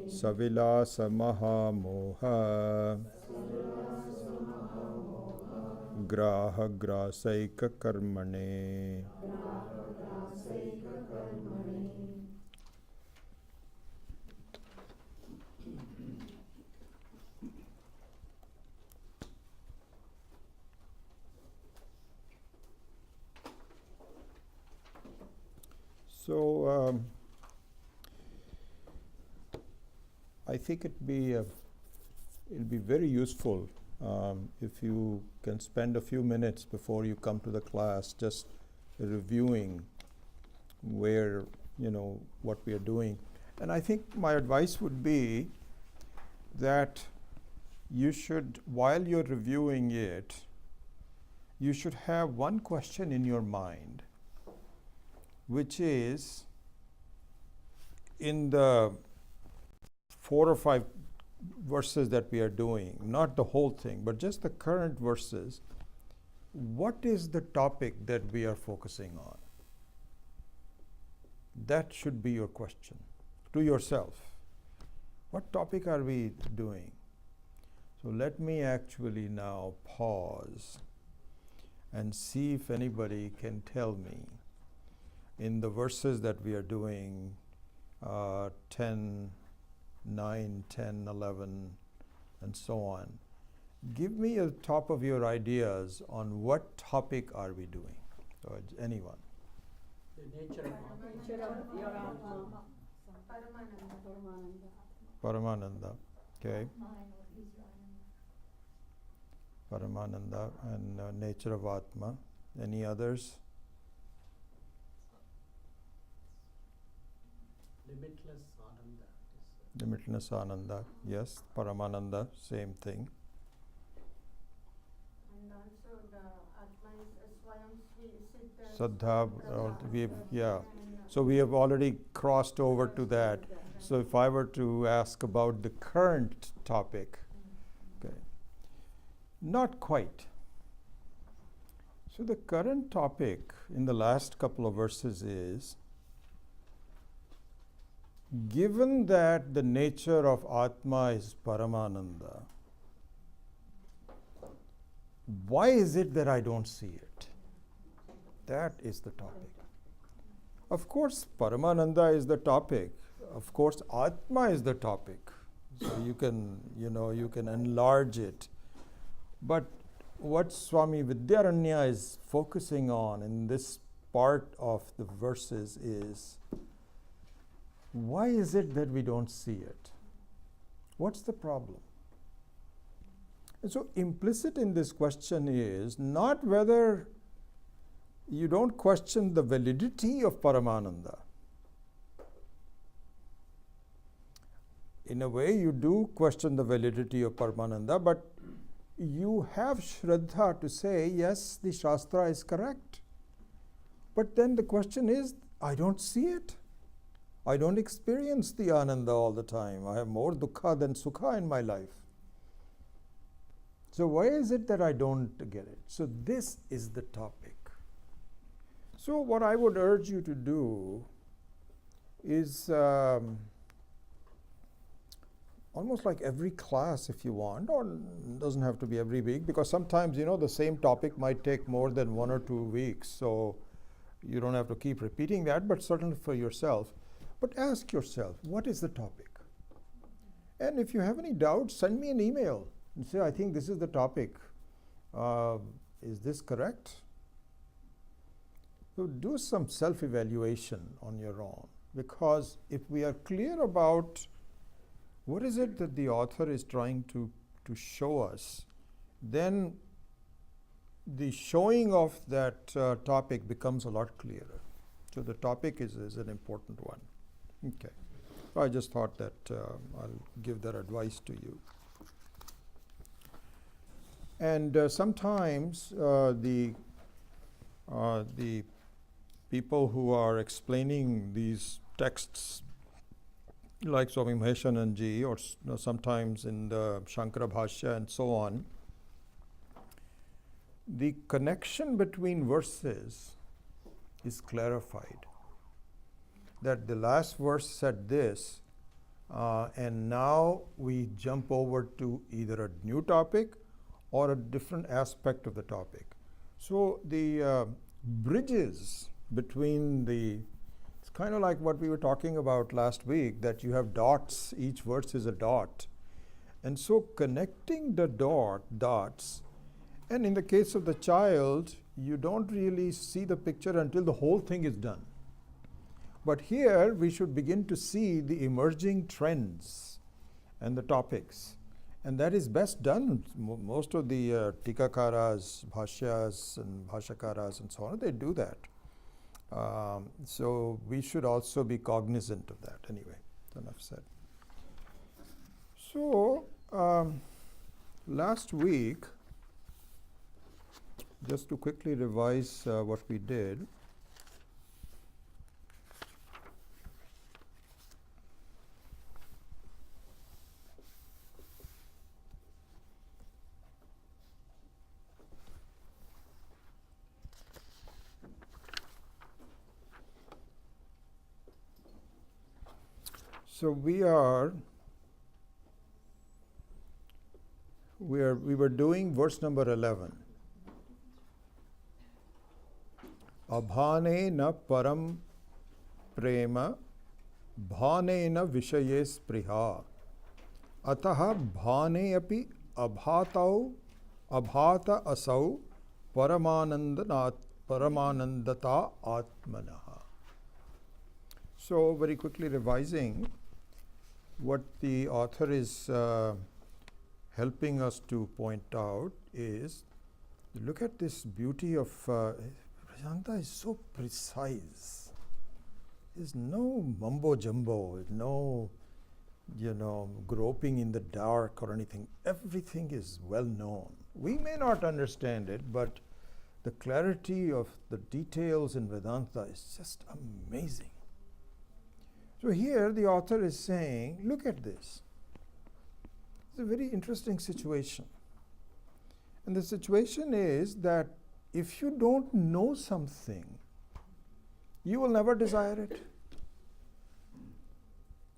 savilasa mahamoha graha grasaika karmane. So I think it'll be very useful if you can spend a few minutes before you come to the class just reviewing where, what we are doing. And I think my advice would be that you should, while you're reviewing it, you should have one question in your mind, which is, in the 4 or 5 verses that we are doing, not the whole thing, but just the current verses, what is the topic that we are focusing on? That should be your question to yourself. What topic are we doing? So let me actually now pause and see if anybody can tell me in the verses that we are doing, 10, 9, 10, 11, and so on. Give me a top of your ideas on what topic are we doing. So anyone? The nature of your Atma. Paramananda. Okay. Paramananda and nature of Atma. Any others? Limitless Ananda. Limitless Ananda. Yes. Paramananda. Same thing. And also the Atma is Swayam Saddha. So we have already crossed over to that. So if I were to ask about the current topic, okay, not quite. So the current topic in the last couple of verses is, given that the nature of Atma is Paramananda, why is it that I don't see it? That is the topic. Of course, Paramananda is the topic. Of course, Atma is the topic. So you can enlarge it. But what Swami Vidyaranya is focusing on in this part of the verses is, why is it that we don't see it? What's the problem? And so implicit in this question is not whether you don't question the validity of Paramananda. In a way, you do question the validity of Paramananda, but you have Shraddha to say, yes, the Shastra is correct. But then the question is, I don't see it. I don't experience the Ananda all the time. I have more dukkha than sukha in my life. So why is it that I don't get it? So this is the topic. So what I would urge you to do is almost like every class, if you want, or doesn't have to be every week, because sometimes, the same topic might take more than 1 or 2 weeks. So you don't have to keep repeating that, but certainly for yourself. But ask yourself, what is the topic? And if you have any doubts, send me an email and say, I think this is the topic. Is this correct? So do some self-evaluation on your own, because if we are clear about what is it that the author is trying to show us, then the showing of that topic becomes a lot clearer. So the topic is an important one. Okay. So I just thought that I'll give that advice to you. And sometimes the people who are explaining these texts, like Swami Maheshananji, or sometimes in the Shankara Bhashya and so on, the connection between verses is clarified. that the last verse said this, and now we jump over to either a new topic or a different aspect of the topic. So the bridges between it's kind of like what we were talking about last week, that you have dots, each verse is a dot. And so connecting the dots, and in the case of the child, you don't really see the picture until the whole thing is done. But here we should begin to see the emerging trends and the topics. And that is best done. Most of the tikakaras, bhashyas and bhashakaras and so on, they do that. So we should also be cognizant of that. Anyway, enough said. So last week, just to quickly revise what we did, so we were doing verse number 11. Abhane na param prema bhane na vishaye spriha ataha bhane api abhatau abhata asau paramanandata atmanaha. So very quickly revising, what the author is helping us to point out is, look at this beauty of Vedanta is so precise. There's no mumbo jumbo, no groping in the dark or anything. Everything is well known. We may not understand it, but the clarity of the details in Vedanta is just amazing. So here the author is saying, look at this. It's a very interesting situation. And the situation is that if you don't know something, you will never desire it.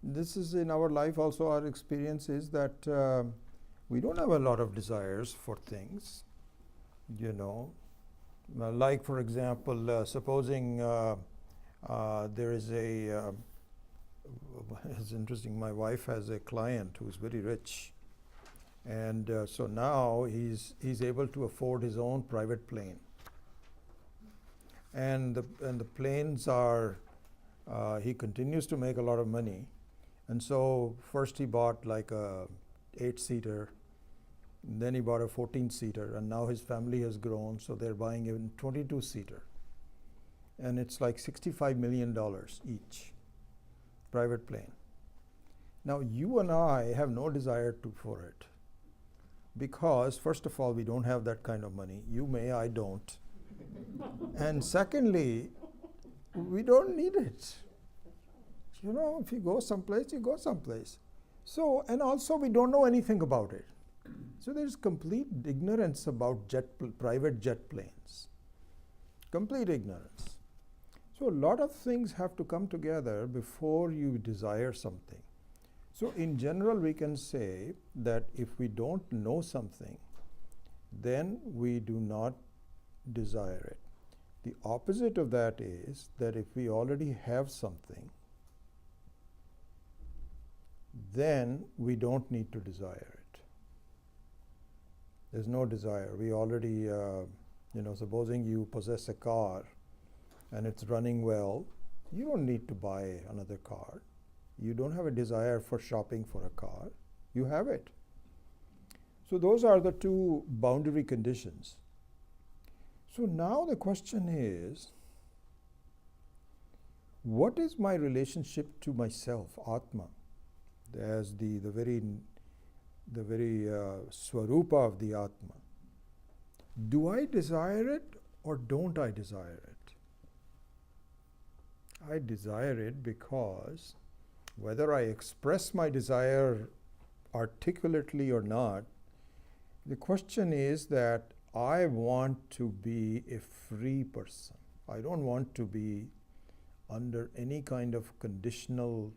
This is in our life also, our experience is that we don't have a lot of desires for things. Like for example, supposing there is it's interesting, my wife has a client who is very rich. And so now he's able to afford his own private plane, and the planes are he continues to make a lot of money, and so first he bought like a 8-seater, then he bought a 14-seater, and now his family has grown, so they're buying a 22-seater, and it's like $65 million each private plane. Now you and I have no desire for it. Because, first of all, we don't have that kind of money. You may, I don't. And secondly, we don't need it. If you go someplace, you go someplace. So, and also we don't know anything about it. So there's complete ignorance about private jet planes. Complete ignorance. So a lot of things have to come together before you desire something. So in general, we can say that if we don't know something, then we do not desire it. The opposite of that is that if we already have something, then we don't need to desire it. There's no desire. We already, supposing you possess a car and it's running well, you don't need to buy another car. You don't have a desire for shopping for a car. You have it. So those are the two boundary conditions. So now the question is, what is my relationship to myself, Atma, as the very swarupa of the Atma? Do I desire it or don't I desire it? I desire it because whether I express my desire articulately or not, the question is that I want to be a free person. I don't want to be under any kind of conditional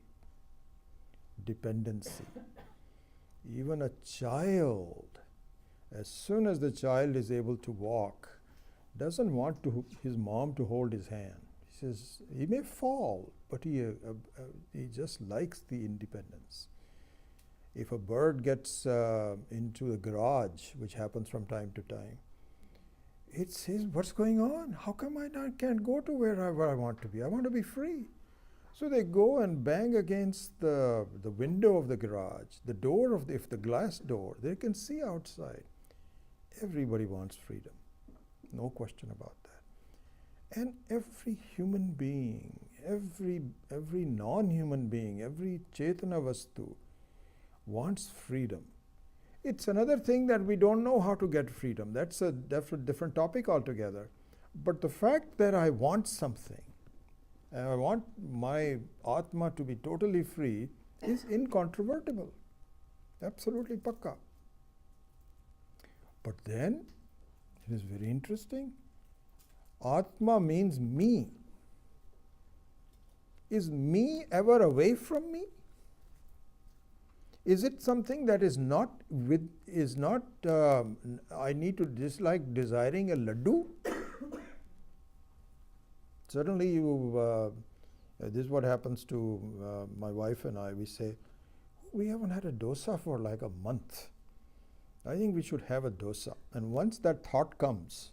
dependency. Even a child, as soon as the child is able to walk, doesn't want his mom to hold his hand. He says he may fall, but he just likes the independence. If a bird gets into the garage, which happens from time to time, it says, what's going on? How come I can't go to wherever I want to be? I want to be free. So they go and bang against the window of the garage, the door of if the glass door, they can see outside. Everybody wants freedom. No question about that. And every human being, every non-human being, every Chetana Vastu wants freedom. It's another thing that we don't know how to get freedom. That's a different topic altogether. But the fact that I want something, and I want my Atma to be totally free, is incontrovertible. Absolutely pakka. But then, it is very interesting. Atma means me. Is me ever away from me? Is it something that is not I need to dislike desiring a laddu? Suddenly this is what happens to my wife and I. We say, we haven't had a dosa for like a month. I think we should have a dosa. And once that thought comes,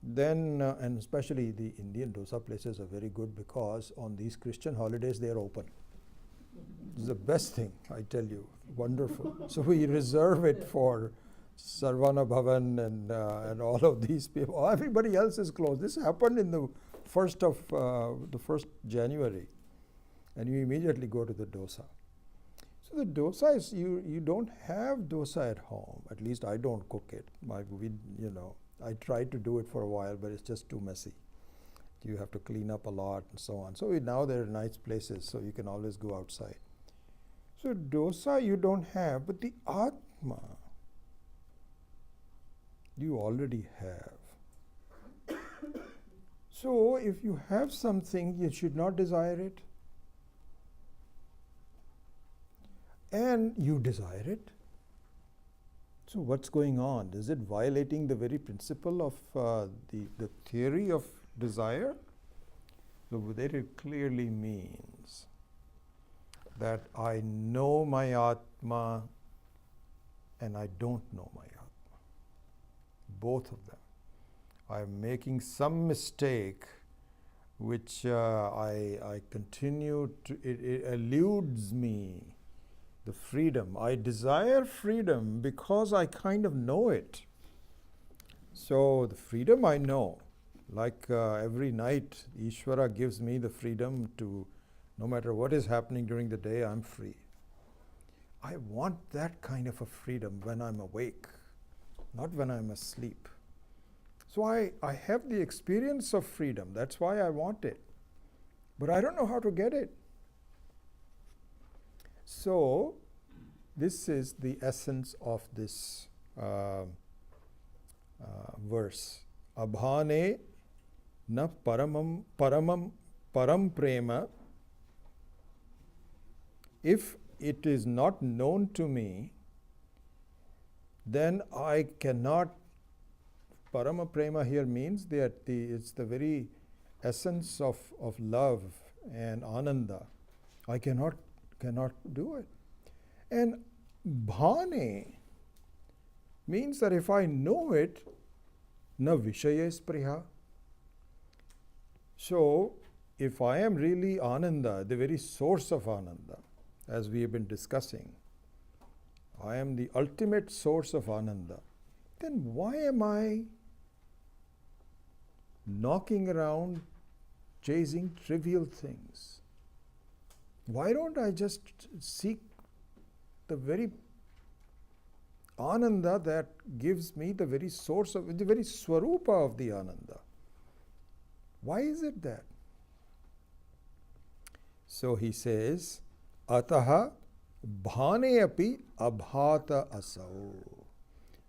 then, and especially the Indian dosa places are very good because on these Christian holidays they are open. It's the best thing, I tell you. Wonderful. So we reserve it for Sarvana Bhavan and all of these people. Everybody else is closed. This happened in the 1st January. And you immediately go to the dosa. So the dosa is, you don't have dosa at home. At least I don't cook it. I tried to do it for a while, but it's just too messy. You have to clean up a lot and so on. So now there are nice places, so you can always go outside. So dosa you don't have, but the Atma you already have. So if you have something, you should not desire it. And you desire it. So what's going on? Is it violating the very principle of the theory of desire? So that it clearly means that I know my Atma and I don't know my Atma. Both of them. I'm making some mistake which I continue to, it eludes me. The freedom. I desire freedom because I kind of know it. So the freedom I know. Like every night, Ishvara gives me the freedom to, no matter what is happening during the day, I'm free. I want that kind of a freedom when I'm awake, not when I'm asleep. So I have the experience of freedom. That's why I want it. But I don't know how to get it. So this is the essence of this verse. Abhane na param prema. If it is not known to me, then I cannot. Parama prema here means that it's the very essence of love and ananda. I cannot do it. And bhane means that if I know it, na vishaya spriha. So, if I am really Ananda, the very source of Ananda, as we have been discussing, I am the ultimate source of Ananda, then why am I knocking around chasing trivial things? Why don't I just seek the very Ananda that gives me the very source of, the very Swarupa of the Ananda? Why is it that? So he says, Ataha bhane api abhata asau.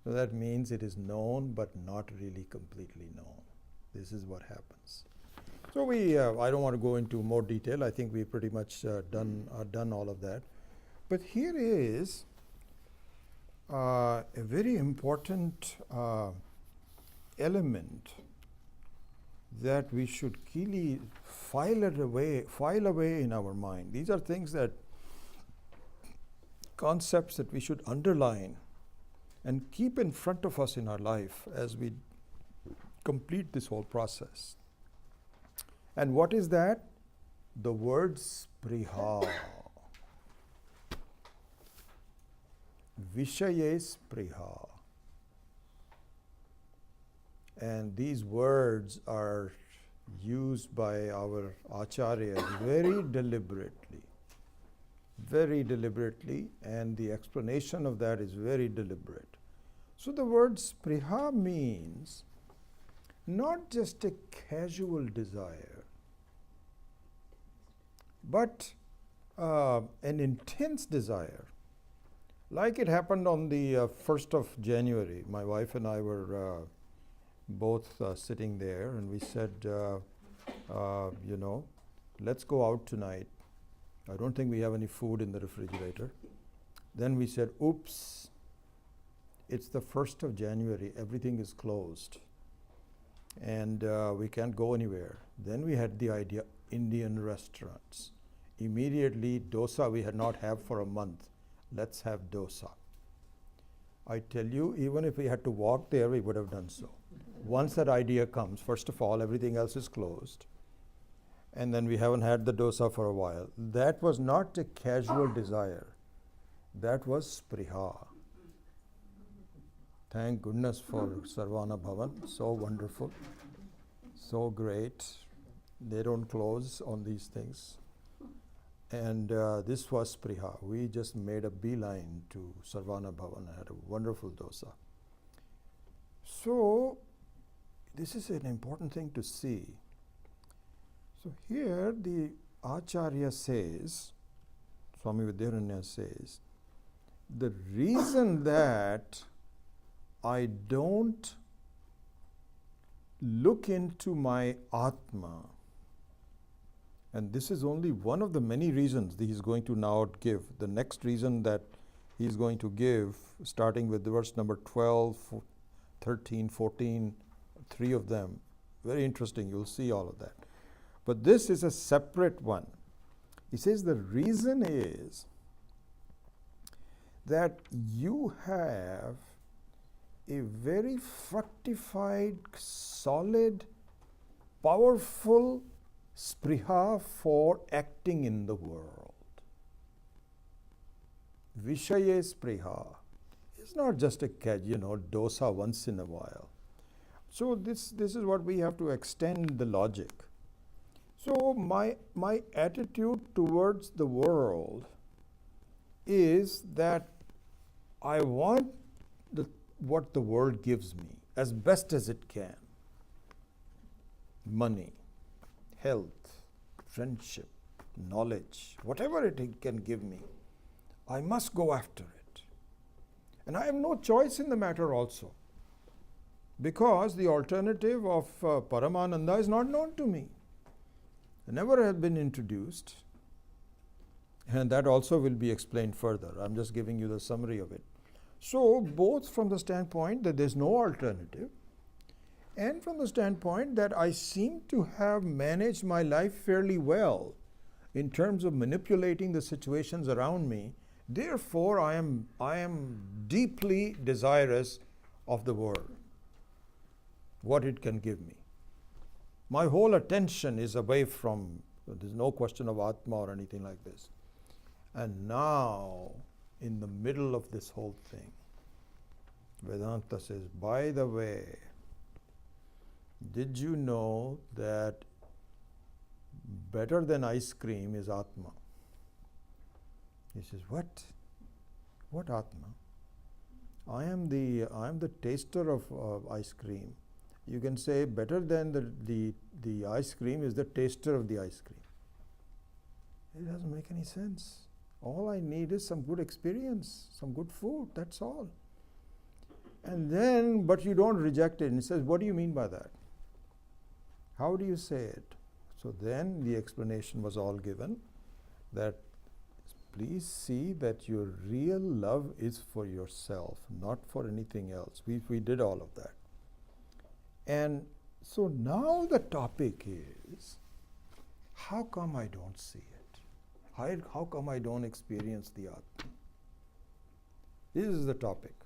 So that means it is known but not really completely known. This is what happens. So I don't want to go into more detail. I think we pretty much done all of that. But here is a very important element that we should keenly file away in our mind. These are things concepts that we should underline and keep in front of us in our life as we complete this whole process. And what is that? The word spriha. Vishaye spriha. And these words are used by our acharyas very deliberately, and the explanation of that is very deliberate. So the word spriha means not just a casual desire, but an intense desire. Like it happened on the 1st of January. My wife and I were both sitting there, and we said, let's go out tonight. I don't think we have any food in the refrigerator. Then we said, oops, it's the 1st of January, everything is closed, and we can't go anywhere. Then we had the idea, Indian restaurants. Immediately, dosa we had not had for a month. Let's have dosa. I tell you, even if we had to walk there, we would have done so. Once that idea comes, first of all, everything else is closed. And then we haven't had the dosa for a while. That was not a casual desire. That was spriha. Thank goodness for Sarvana Bhavan. So wonderful. So great. They don't close on these things. And this was spriha. We just made a beeline to Sarvana Bhavan. I had a wonderful dosa. So this is an important thing to see. So here the Acharya says, Swami Vidyaranya says, the reason that I don't look into my Atma, and this is only one of the many reasons that he's going to now give. The next reason that he's going to give, starting with verse number 12, 13, 14, three of them. Very interesting, you'll see all of that. But this is a separate one. He says the reason is that you have a very fructified, solid, powerful spriha for acting in the world. Vishaye spriha. It's not just a dosa once in a while. So this is what we have to extend the logic. So my attitude towards the world is that I want what the world gives me as best as it can. Money, health, friendship, knowledge, whatever it can give me, I must go after it. And I have no choice in the matter also, because the alternative of Paramananda is not known to me. It never has been introduced, and that also will be explained further. I'm just giving you the summary of it. So both from the standpoint that there's no alternative, and from the standpoint that I seem to have managed my life fairly well in terms of manipulating the situations around me, therefore I am deeply desirous of the world, what it can give me. My whole attention is away from, there's no question of Atma or anything like this. And now, in the middle of this whole thing, Vedanta says, by the way, did you know that better than ice cream is Atma? He says, what? What Atma? I am the taster of ice cream. You can say better than the ice cream is the taster of the ice cream. It doesn't make any sense. All I need is some good experience, some good food, that's all. And then, but you don't reject it. And he says, what do you mean by that? How do you say it? So then the explanation was all given that please see that your real love is for yourself, not for anything else. We did all of that. And so now the topic is, how come I don't see it? How come I don't experience the Atma? This is the topic.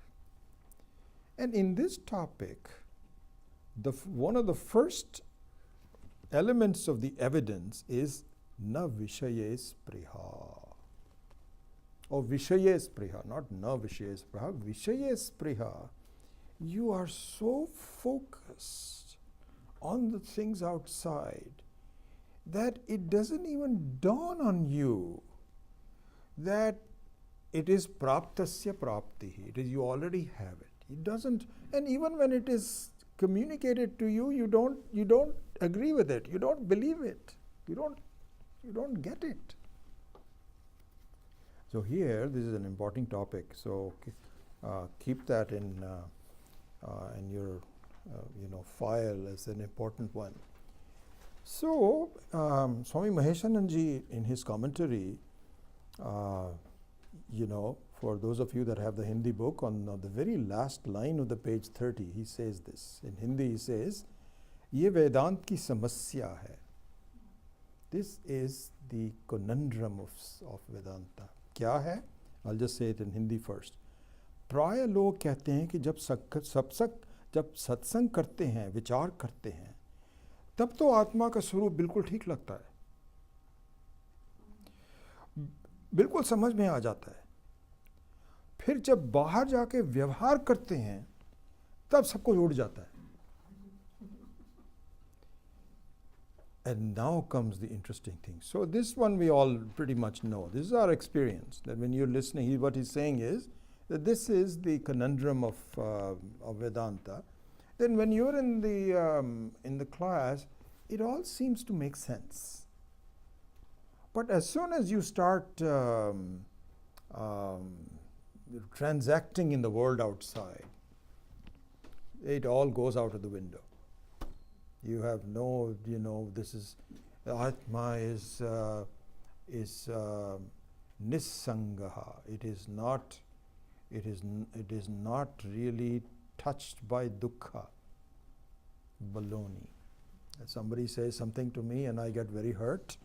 And in this topic, one of the first elements of the evidence is na vishaye spriha. Or vishaye spriha, not na vishaye spriha, vishaye spriha. You are so focused on the things outside that it doesn't even dawn on you that it is praptasya praptihi. It is you already have it. It doesn't, and even when it is communicated to you, you don't agree with it. You don't believe it. You don't get it. So here, this is an important topic. So keep that in your file as an important one. So Swami Maheshananji in his commentary, for those of you that have the Hindi book, on the very last line of the page 30, he says this. In Hindi, he says, "Ye Vedant ki samasya hai." This is the conundrum of Vedanta. क्या है? I'll just say it in Hindi first. प्राय लोग कहते हैं कि जब सत्संग करते हैं, विचार करते हैं, तब तो आत्मा का स्वरूप बिल्कुल ठीक लगता है, बिल्कुल समझ में आ जाता है. फिर जब बाहर जाके व्यवहार करते हैं, तब सब कुछ उड़ जाता है. And now comes the interesting thing. So this one we all pretty much know. This is our experience, that when you're listening, what he's saying is that this is the conundrum of Vedanta. Then when you're in the class, it all seems to make sense. But as soon as you start transacting in the world outside, it all goes out of the window. You have no, this is, Atma is nissangaha. It is not really touched by dukkha. Baloney. Somebody says something to me and I get very hurt,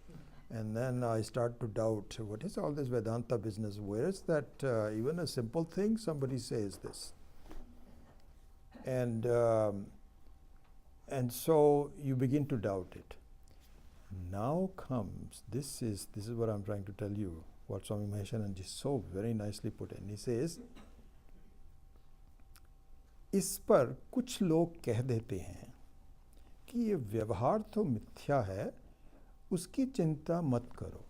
and then I start to doubt, what is all this Vedanta business? Where is that even a simple thing somebody says this? And so you begin to doubt it. Now comes, this is what I'm trying to tell you, what Swami Maheshananji so very nicely put in. He says, इस पर कुछ लोग कह देते हैं कि ये व्यवहार तो मिथ्या है, उसकी चिंता मत करो.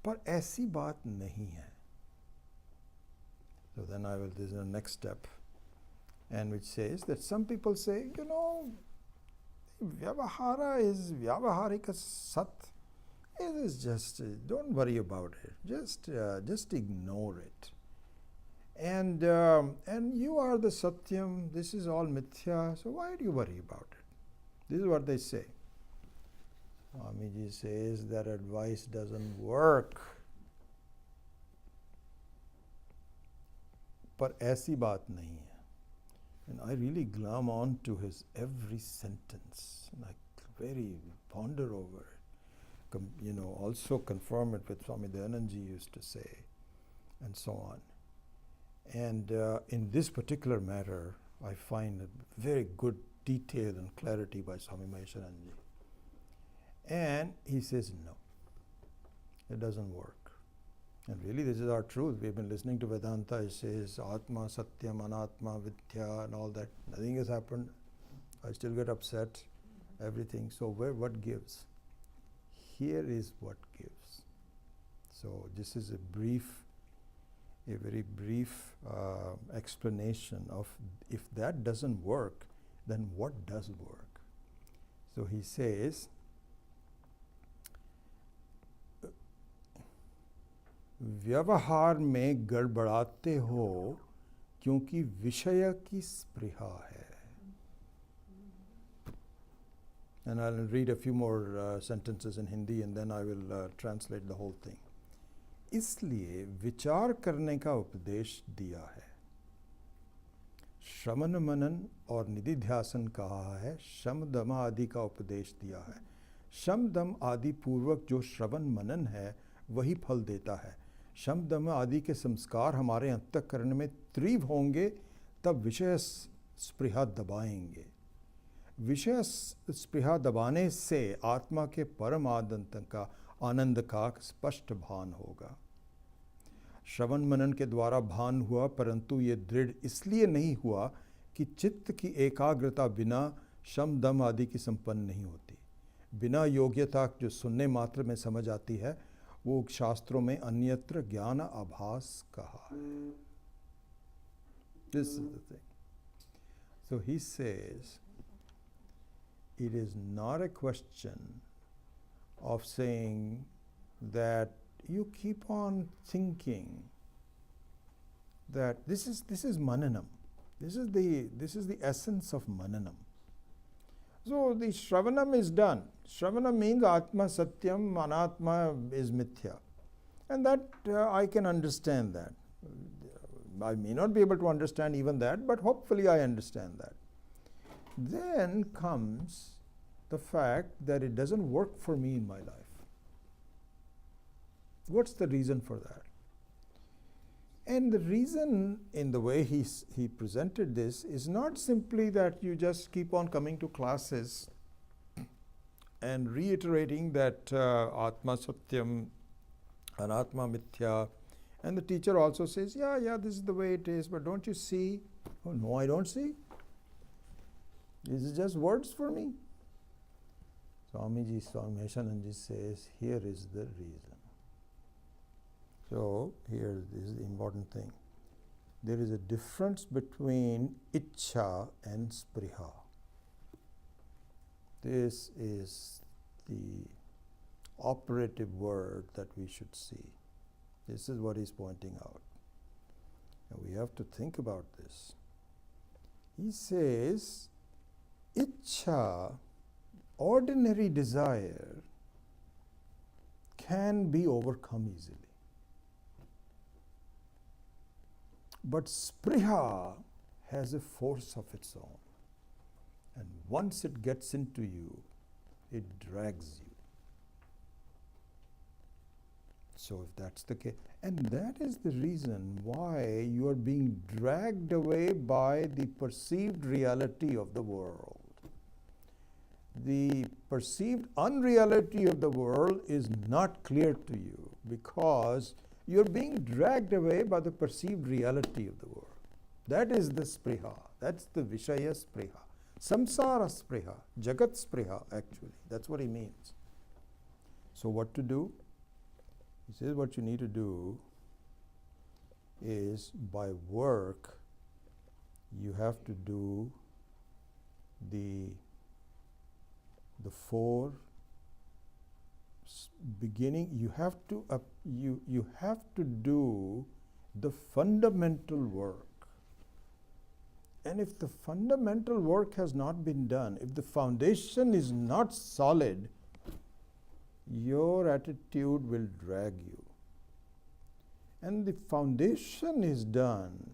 पर ऐसी बात नहीं है. So then this is the next step, and which says that some people say, Vyavahara is Vyavaharika Sat. It is just, don't worry about it. Just ignore it. And you are the Satyam, this is all Mithya, so why do you worry about it? This is what they say. Swamiji says that advice doesn't work. पर ऐसी बात नहीं है. And I really glom on to his every sentence, and I very ponder over it. Also confirm it with Swami Dayanandji used to say, and so on. And in this particular matter, I find a very good detail and clarity by Swami Maheshananji. And he says, no, it doesn't work. And really, this is our truth. We've been listening to Vedanta. It says Atma, Satyam, Anatma, Vidya, and all that. Nothing has happened. I still get upset. Everything. So what gives? Here is what gives. So this is a very brief explanation of, if that doesn't work, then what does work? So he says, व्यवहार में गड़बड़ाते हो क्योंकि विषय की स्पृहा है. And I'll read a few more sentences in Hindi and then I will translate the whole thing. इसलिए विचार करने का उपदेश दिया है, श्रवण मनन और निधिध्यासन कहा है, शम दम आदि का उपदेश दिया है. शम दम आदि पूर्वक जो श्रवण मनन है वही फल देता है. शम दम आदि के संस्कार हमारे अंतःकरण में तीव्र होंगे तब विषय स्पृहा दबाएंगे. विषय स्पृहा दबाने से आत्मा के परम आनंद का स्पष्ट भान होगा. श्रवण मनन के द्वारा भान हुआ, परंतु ये दृढ़ इसलिए नहीं हुआ कि चित्त की एकाग्रता बिना शम दम आदि की संपन्न नहीं होती. बिना योग्यता जो सुनने मात्र में समझ आती है वो शास्त्रों में अन्यत्र ज्ञान आभास कहा है. This is the thing. So he says, it is not a question of saying that you keep on thinking that this is mananam. This is the essence of mananam. So the shravanam is done. Shravana means atma satyam, anatma is mithya. And that I can understand that. I may not be able to understand even that, but hopefully I understand that. Then comes the fact that it doesn't work for me in my life. What's the reason for that? And the reason in the way he presented this is not simply that you just keep on coming to classes and reiterating that Atma Satyam, Anatma Mithya, and the teacher also says, yeah, this is the way it is, but don't you see? Oh, no, I don't see. This is just words for me. Swami Meshananji says, here is the reason. So, here is the important thing. There is a difference between Ichcha and Spriha. This is the operative word that we should see. This is what he's pointing out. And we have to think about this. He says, Ichcha, ordinary desire, can be overcome easily. But Spriha has a force of its own. And once it gets into you, it drags you. So if that's the case, and that is the reason why you are being dragged away by the perceived reality of the world. The perceived unreality of the world is not clear to you because you're being dragged away by the perceived reality of the world. That is the spriha. That's the Vishaya spriha. Samsara spriha. Jagat spriha, actually. That's what he means. So what to do? He says what you need to do is by work, you have to do the four beginning. You have to you have to do the fundamental work. And if the fundamental work has not been done, if the foundation is not solid, your attitude will drag you. And the foundation is done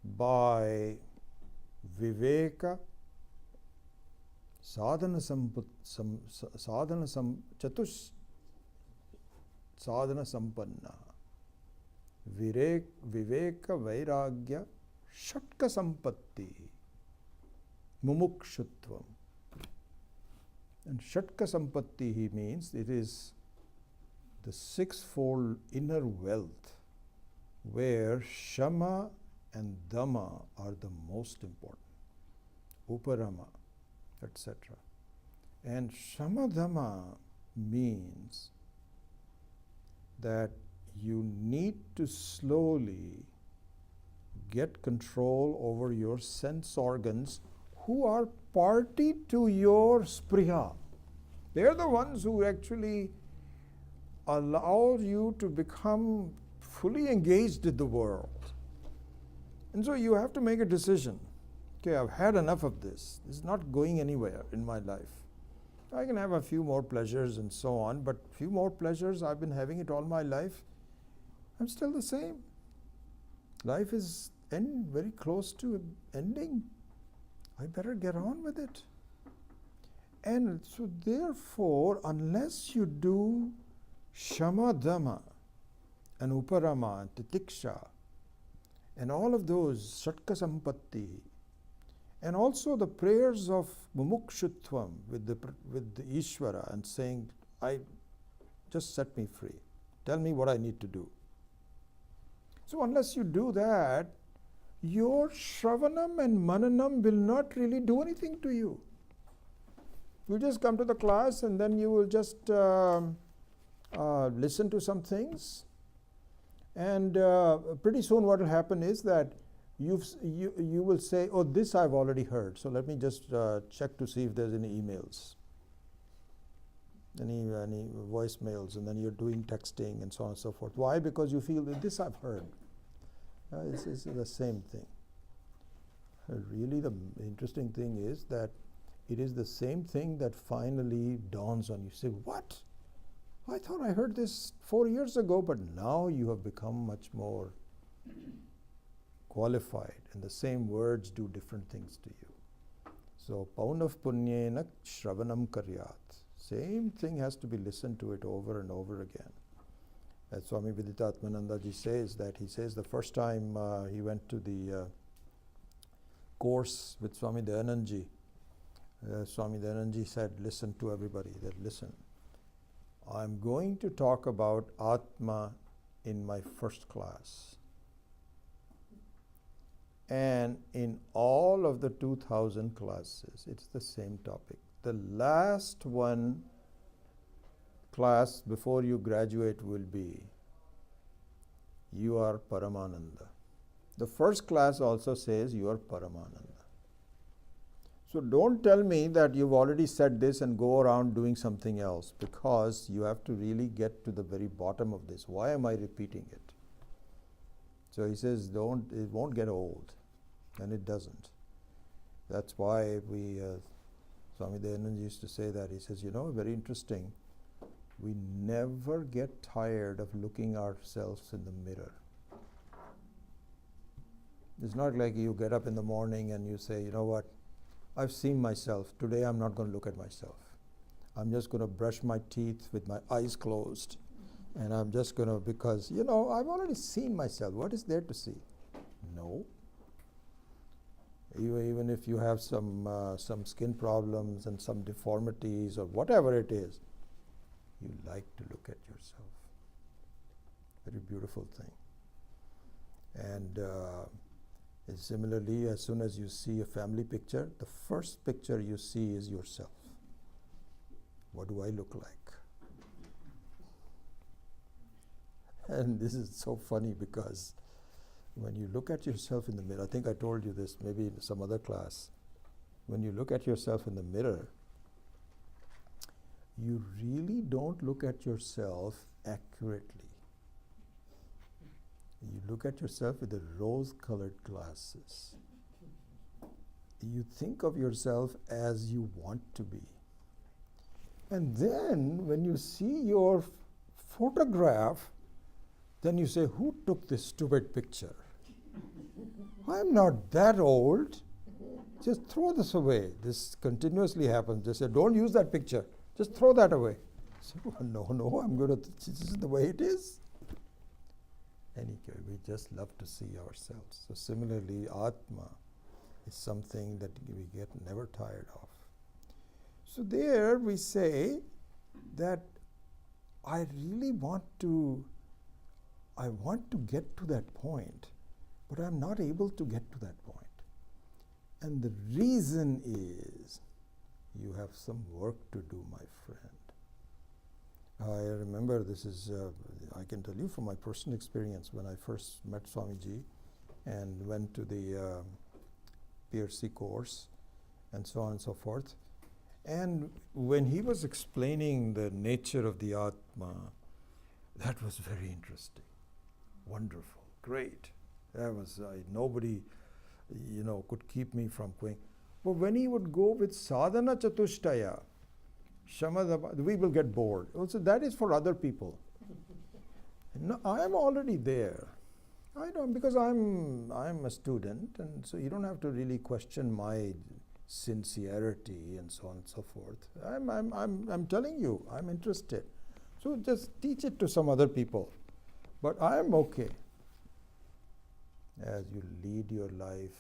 by viveka, sadhana sampanna, viveka vairagya shatka sampatti, mumukshutvam. And shatka sampatti, he means it is the sixfold inner wealth where shama and dhamma are the most important, uparama, etc. And shama dhamma means that you need to slowly get control over your sense organs who are party to your spriha. They are the ones who actually allow you to become fully engaged in the world. And so you have to make a decision. Okay, I've had enough of this. This is not going anywhere in my life. I can have a few more pleasures and so on, but few more pleasures, I've been having it all my life. I'm still the same. Life is very close to ending. I better get on with it. And so therefore, unless you do Shama Dhamma and Uparama and Titiksha and all of those, Shatka Sampatti, and also the prayers of Mumukshutvam with the Ishvara and saying, just set me free. Tell me what I need to do. So unless you do that, your Shravanam and Mananam will not really do anything to you. You just come to the class and then you will just listen to some things, and pretty soon what will happen is that you will say, oh, this I've already heard, so let me just check to see if there's any emails, any voicemails, and then you're doing texting and so on and so forth. Why? Because you feel that this I've heard. It's the same thing. Really, the interesting thing is that it is the same thing that finally dawns on you. You say, what? I thought I heard this 4 years ago, but now you have become much more qualified, and the same words do different things to you. So, Paunav Punyena Shravanam Karyat. Same thing has to be listened to it over and over again. As Swami Viditatmananda ji says, that he says the first time he went to the course with Swami Dayanandji, Swami Dayanandji said, listen to everybody, that listen, I'm going to talk about Atma in my first class. And in all of the 2000 classes, it's the same topic. The last one class before you graduate will be, you are Paramananda. The first class also says you are Paramananda. So don't tell me that you've already said this and go around doing something else, because you have to really get to the very bottom of this. Why am I repeating it? So he says, it won't get old, and it doesn't. That's why Swami Dayananda used to say that. He says, very interesting, we never get tired of looking ourselves in the mirror. It's not like you get up in the morning and you say, you know what, I've seen myself. Today I'm not going to look at myself. I'm just going to brush my teeth with my eyes closed. And I'm just going to, because, I've already seen myself. What is there to see? No. Even if you have some skin problems and some deformities or whatever it is, you like to look at yourself. Very beautiful thing. And similarly, as soon as you see a family picture, the first picture you see is yourself. What do I look like? And this is so funny, because when you look at yourself in the mirror, I think I told you this maybe in some other class, when you look at yourself in the mirror, you really don't look at yourself accurately. You look at yourself with the rose-colored glasses. You think of yourself as you want to be. And then when you see your photograph, then you say, who took this stupid picture? I'm not that old. Just throw this away. This continuously happens. They say, don't use that picture. Just throw that away. So, no, I'm going to, this is the way it is. Anyway, we just love to see ourselves. So similarly, Atma is something that we get never tired of. So there we say that I really want to get to that point, but I'm not able to get to that point. And the reason is you have some work to do, my friend. I remember this is, I can tell you from my personal experience, when I first met Swamiji and went to the PRC course and so on and so forth. And when he was explaining the nature of the Atma, that was very interesting, wonderful, great. That was, nobody, could keep me from going. But when he would go with sadhana chatushtaya, Shamadapa, we will get bored. Also, that is for other people. No, I am already there. I don't, because I'm a student, and so you don't have to really question my sincerity and so on and so forth. I'm telling you, I'm interested. So just teach it to some other people. But I am okay. As you lead your life,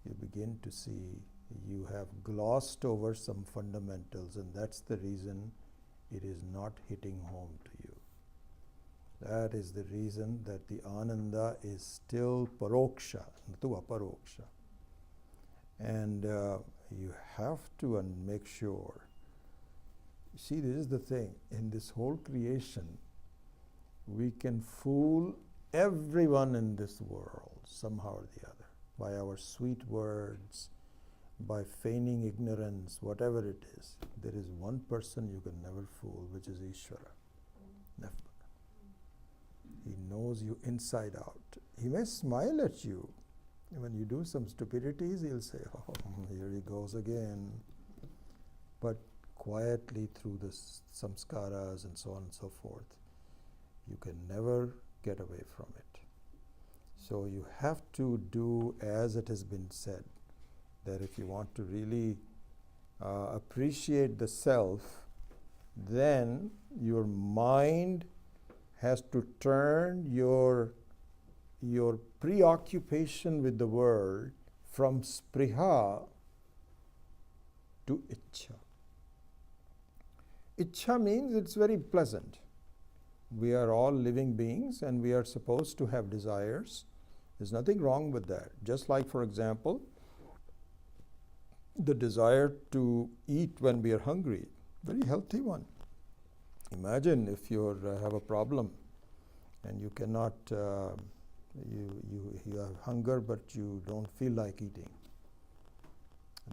you begin to see you have glossed over some fundamentals, and that's the reason it is not hitting home to you. That is the reason that the Ananda is still paroksha, natu aparoksha. And you have to make sure. See, this is the thing. In this whole creation, we can fool everyone in this world somehow or the other by our sweet words, by feigning ignorance, whatever it is. There is one person you can never fool, which is Ishvara. Never. He knows you inside out. He may smile at you. When you do some stupidities, he'll say, oh, here he goes again. But quietly through the samskaras and so on and so forth, you can never get away from it. So you have to do as it has been said, that if you want to really appreciate the self, then your mind has to turn your preoccupation with the world from spriha to ichha. Ichha means it's very pleasant. We are all living beings and we are supposed to have desires. There's nothing wrong with that. Just like, for example, the desire to eat when we are hungry, very healthy one. Imagine if you have a problem and you cannot, you have hunger but you don't feel like eating.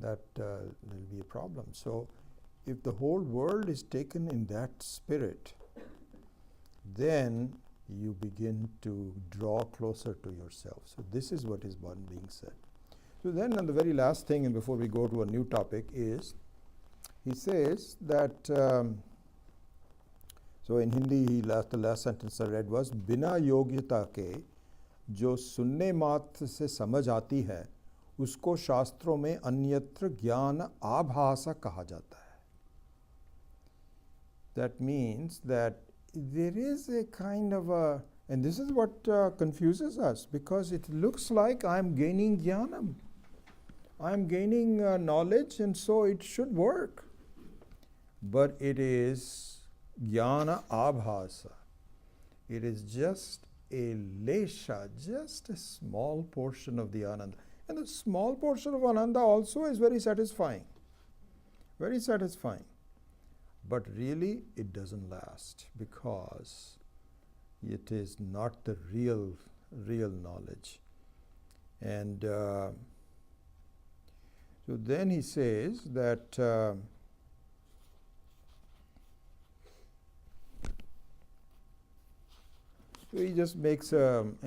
That will be a problem. So if the whole world is taken in that spirit, then you begin to draw closer to yourself. So this is what is being said. So then, and the very last thing, and before we go to a new topic, is he says that, so in Hindi, the last sentence I read was, बिना योग्यता के जो सुनने मात्र से समझ आती है, उसको शास्त्रों में अन्यत्र ज्ञान आभासा कहा जाता है. That means that there is a kind of a, and this is what confuses us, because it looks like I'm gaining jnanam. I'm gaining knowledge, and so it should work. But it is jnana abhasa. It is just a lesha, just a small portion of the ananda. And the small portion of ananda also is very satisfying. Very satisfying. But really, it doesn't last, because it is not the real knowledge. And so then he says that so he just makes an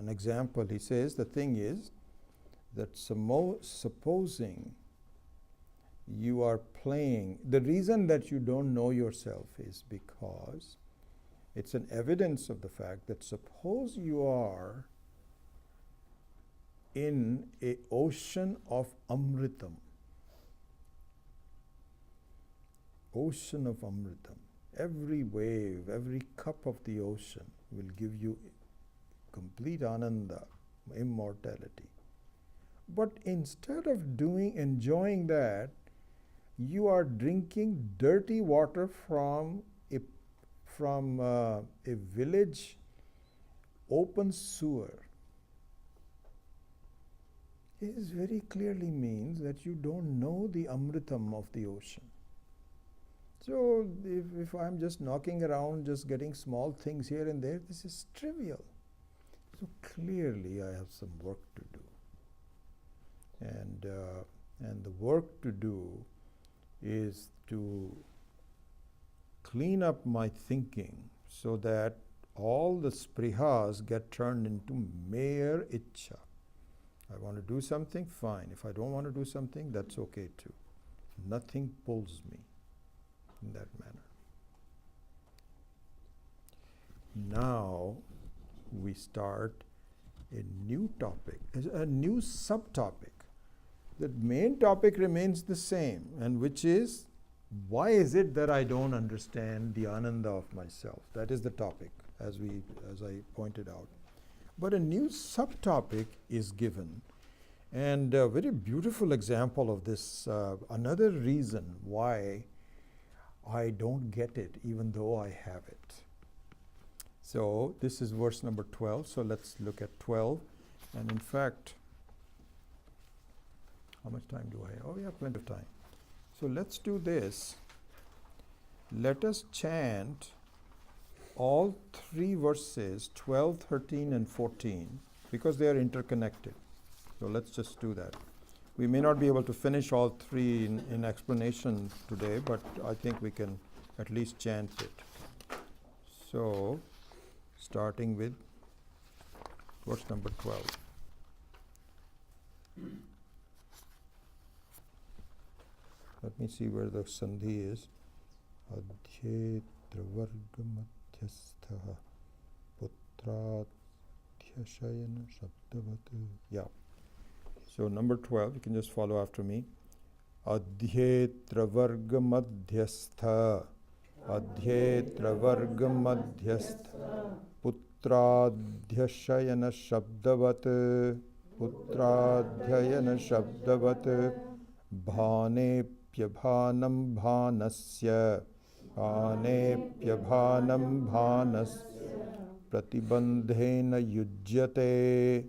example. He says the thing is that supposing you are playing, the reason that you don't know yourself is because it's an evidence of the fact that suppose you are in a ocean of amritam. Ocean of amritam. Every wave, every cup of the ocean will give you complete ananda, immortality. But instead of enjoying that, you are drinking dirty water from a village open sewer. It very clearly means that you don't know the amritam of the ocean. So if I'm just knocking around, just getting small things here and there, this is trivial. So clearly I have some work to do. And the work to do is to clean up my thinking so that all the sprihas get turned into mere ichha. I want to do something, fine. If I don't want to do something, that's okay too. Nothing pulls me in that manner. Now we start a new topic, a new subtopic. The main topic remains the same, and which is, why is it that I don't understand the ananda of myself? That is the topic, as I pointed out. But a new subtopic is given, and a very beautiful example of this, another reason why I don't get it, even though I have it. So this is verse number 12. So let's look at 12. And in fact, how much time do I have? Oh, we have plenty of time. So let's do this. Let us chant all three verses, 12, 13, and 14, because they are interconnected. So let's just do that. We may not be able to finish all three in explanation today, but I think we can at least chant it. So, starting with verse number 12. Let me see where the sandhi is. Adhyetra varga madhyastha putradhyashayana shabdavat. Yeah. So number 12, you can just follow after me. Adhyetra varga madhyastha. Adhyetra varga madhyastha putradhyashayana shabdavat. Putradhyayana shabdavat. Bhanepyabhanam bhanasya. Bhanepyabhanam bhanasya. Pratibandhena yujyate.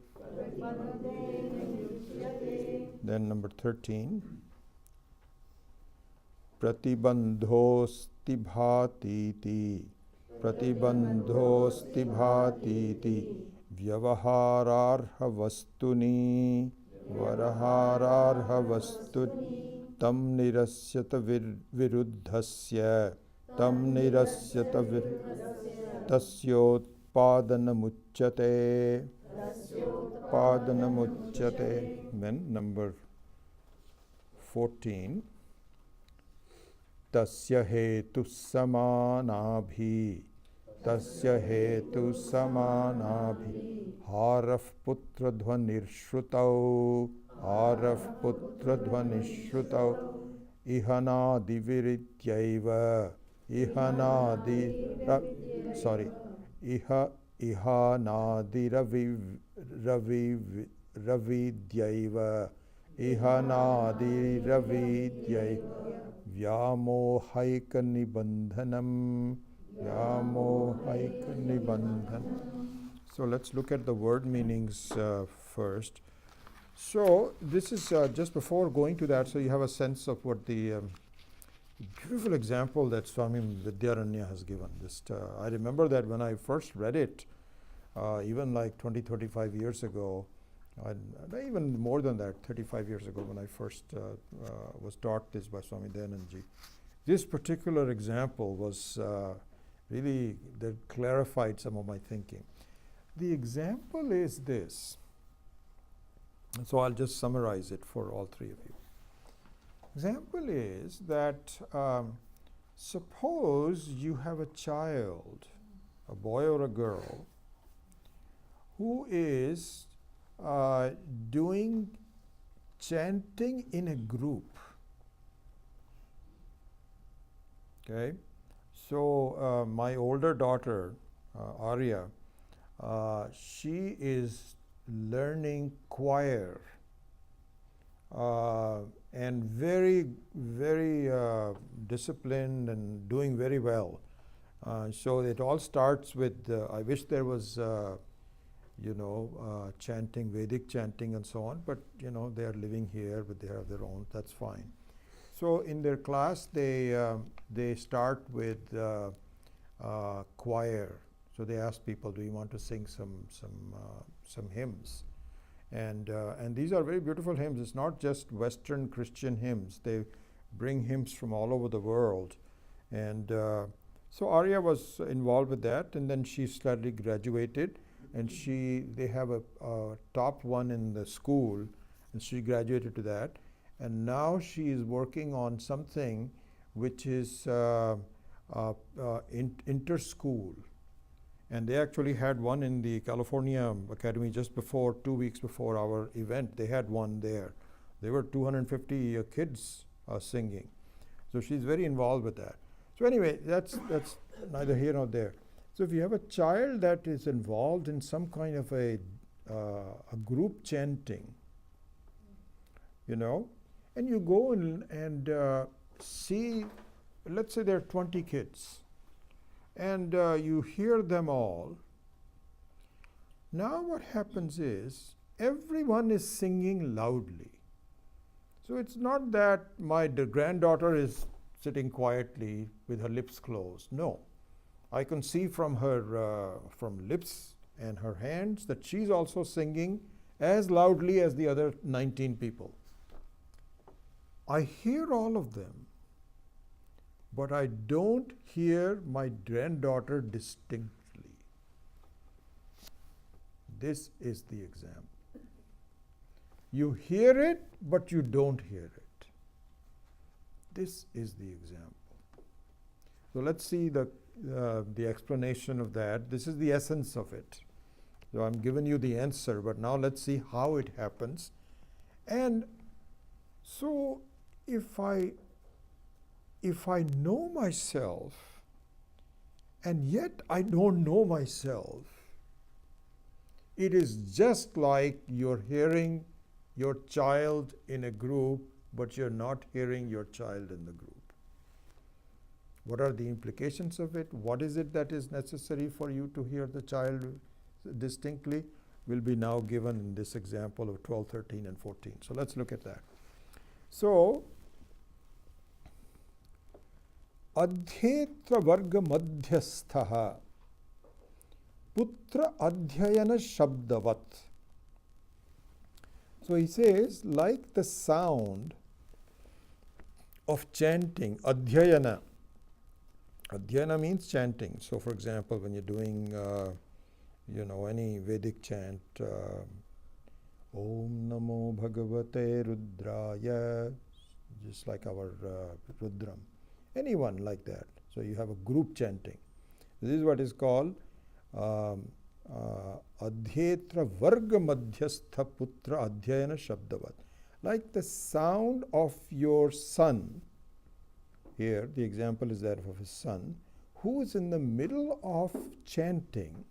Then number 13. Pratibandhosti bhatiti. Pratibandhosti bhatiti. Vyavahararha vastuni. Varahararha vastuni. Tam nirasyata viruddhasya. Tam nirasyata tasyotpadanamuchyate. Padanamuchyate. Then number 14. Tasya hetu samanabhi. Tasya hetu samanabhi. Haraf putra dhvanirshutau. Haraf putra dhvanirshutau. Ihanadi virityaiva. Ihanadi Ihanadi ravidyaiva. Ihanadi ravidyaiva. Vyamohaika nibandhanam. Vyamohaika nibandhanam. So let's look at the word meanings first. So this is just before going to that, so you have a sense of what the beautiful example that Swami Vidyaranya has given. Just I remember that when I first read it, even like 20, 25 years ago, even more than that, 35 years ago when I first was taught this by Swami Dayanandji. This particular example was really, that clarified some of my thinking. The example is this. So I'll just summarize it for all three of you. Example is that suppose you have a child, a boy or a girl, who is doing chanting in a group. Okay, so my older daughter, Arya, she is learning choir and very, very disciplined and doing very well. So it all starts with, I wish there was chanting, Vedic chanting and so on, but they are living here, but they have their own, that's fine. So in their class, they start with choir. So they ask people, do you want to sing some hymns? And these are very beautiful hymns. It's not just Western Christian hymns. They bring hymns from all over the world. And so Arya was involved with that, and then she slightly graduated, and they have a top one in the school, and she graduated to that. and now she is working on something which is inter-school. And they actually had one in the California Academy just before, 2 weeks before our event. They had one there. There were 250 kids singing. So she's very involved with that. So anyway, that's neither here nor there. So if you have a child that is involved in some kind of a group chanting, you know, and you go and see, let's say there are 20 kids, and you hear them all. Now what happens is everyone is singing loudly. So it's not that my granddaughter is sitting quietly with her lips closed. No, I can see from her from lips and her hands that she's also singing as loudly as the other 19 people. I hear all of them, but I don't hear my granddaughter distinctly. This is the example. You hear it, but you don't hear it. This is the example. So let's see the explanation of that. This is the essence of it. So I'm giving you the answer, but now let's see how it happens. And so if I know myself, and yet I don't know myself, it is just like you're hearing your child in a group, but you're not hearing your child in the group. What are the implications of it? What is it that is necessary for you to hear the child distinctly? Will be now given in this example of 12, 13, and 14. So let's look at that. So, adhetra varga madhyastha putra adhyayana shabdavat. So he says, like the sound of chanting, adhyayana. Adhyayana means chanting. So for example, when you're doing, any Vedic chant, Om Namo Bhagavate Rudraya, just like our Rudram. Anyone like that. So you have a group chanting. This is what is called Adhetra Varga Madhyastha Putra Adhyayana Shabdavat. Like the sound of your son, here the example is that of his son, who is in the middle of chanting.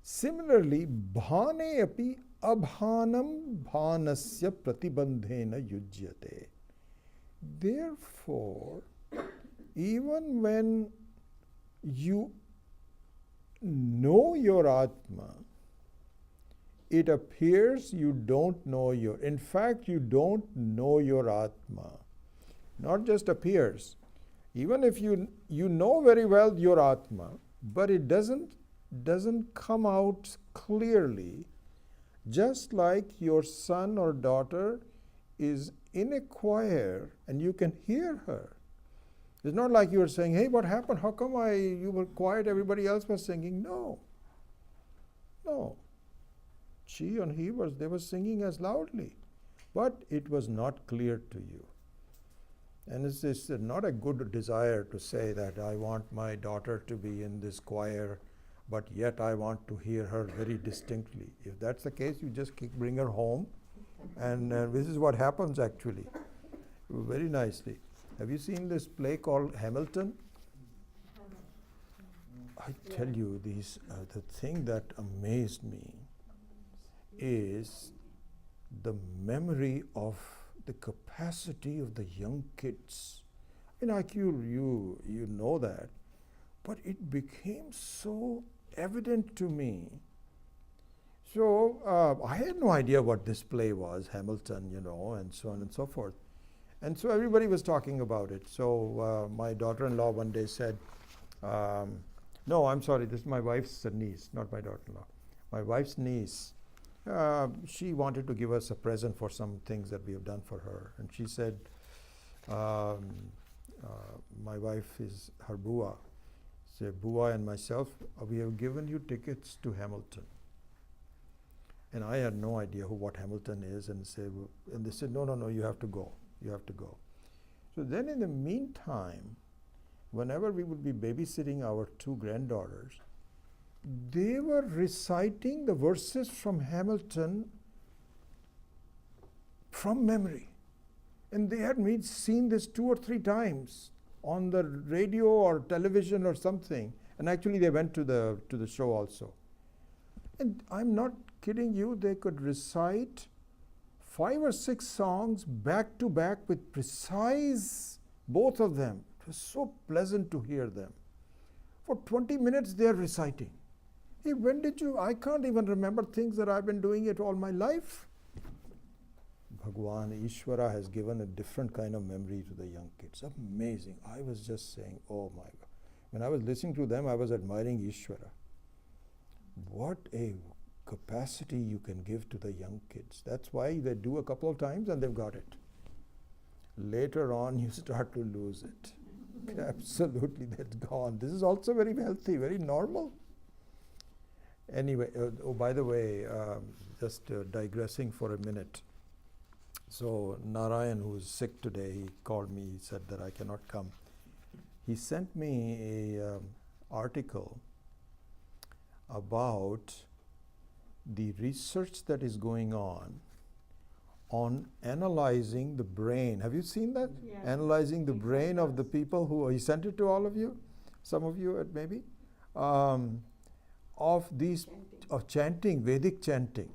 Similarly, bhane api abhanam bhanasya pratibandhena yujyate. Therefore, even when you know your Atma, it appears you don't know in fact, you don't know your Atma. Not just appears. Even if you know very well your Atma, but it doesn't come out clearly, just like your son or daughter is in a choir and you can hear her. It's not like you were saying, hey, what happened? How come you were quiet, everybody else was singing? No. She and he they were singing as loudly, but it was not clear to you. And it's not a good desire to say that I want my daughter to be in this choir, but yet I want to hear her very distinctly. If that's the case, you just bring her home, and this is what happens actually, very nicely. Have you seen this play called Hamilton? I tell you, the thing that amazed me is the memory of the capacity of the young kids. Like you know that, but it became so evident to me. So I had no idea what this play was, Hamilton, and so on and so forth. And so everybody was talking about it. So my daughter-in-law one day said, no, I'm sorry, this is my wife's niece, not my daughter-in-law. My wife's niece, she wanted to give us a present for some things that we have done for her. And she said, my wife is her Bua. Said, Bua and myself, we have given you tickets to Hamilton. And I had no idea what Hamilton is, and they said, no, you have to go. You have to go. So then in the meantime, whenever we would be babysitting our two granddaughters, they were reciting the verses from Hamilton from memory. And they had seen this 2 or 3 times on the radio or television or something. And actually they went to the show also. And I'm not kidding you, they could recite 5 or 6 songs back to back with precise, both of them. It was so pleasant to hear them. For 20 minutes they are reciting. Hey, when did you? I can't even remember things that I've been doing it all my life. Bhagwan, Ishvara has given a different kind of memory to the young kids. Amazing. I was just saying, oh my God. When I was listening to them, I was admiring Ishvara. What a capacity you can give to the young kids. That's why they do a couple of times and they've got it. Later on, you start to lose it. Absolutely, that's gone. This is also very healthy, very normal. Anyway, by the way, just digressing for a minute. So Narayan, who is sick today, he called me, he said that I cannot come. He sent me a article about the research that is going on analyzing the brain. Have you seen that? Yeah. Analyzing the brain of the people who, he sent it to all of you, some of you maybe, of chanting, Vedic chanting.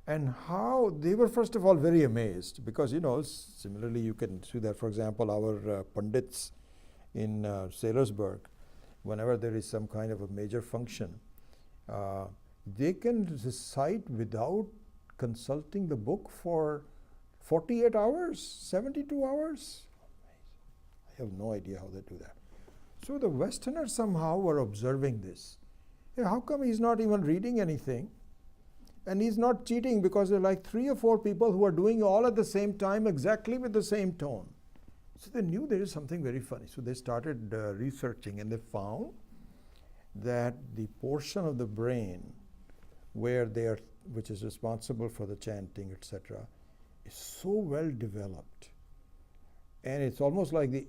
And how they were first of all very amazed because, similarly you can see that, for example, our Pandits in Sailorsburg, whenever there is some kind of a major function, they can recite without consulting the book for 48 hours, 72 hours. I have no idea how they do that. So the Westerners somehow were observing this. Hey, how come he's not even reading anything? And he's not cheating because there are like 3 or 4 people who are doing all at the same time exactly with the same tone. So they knew there is something very funny. So they started researching and they found that the portion of the brain which is responsible for the chanting, etc., is so well developed. And it's almost like the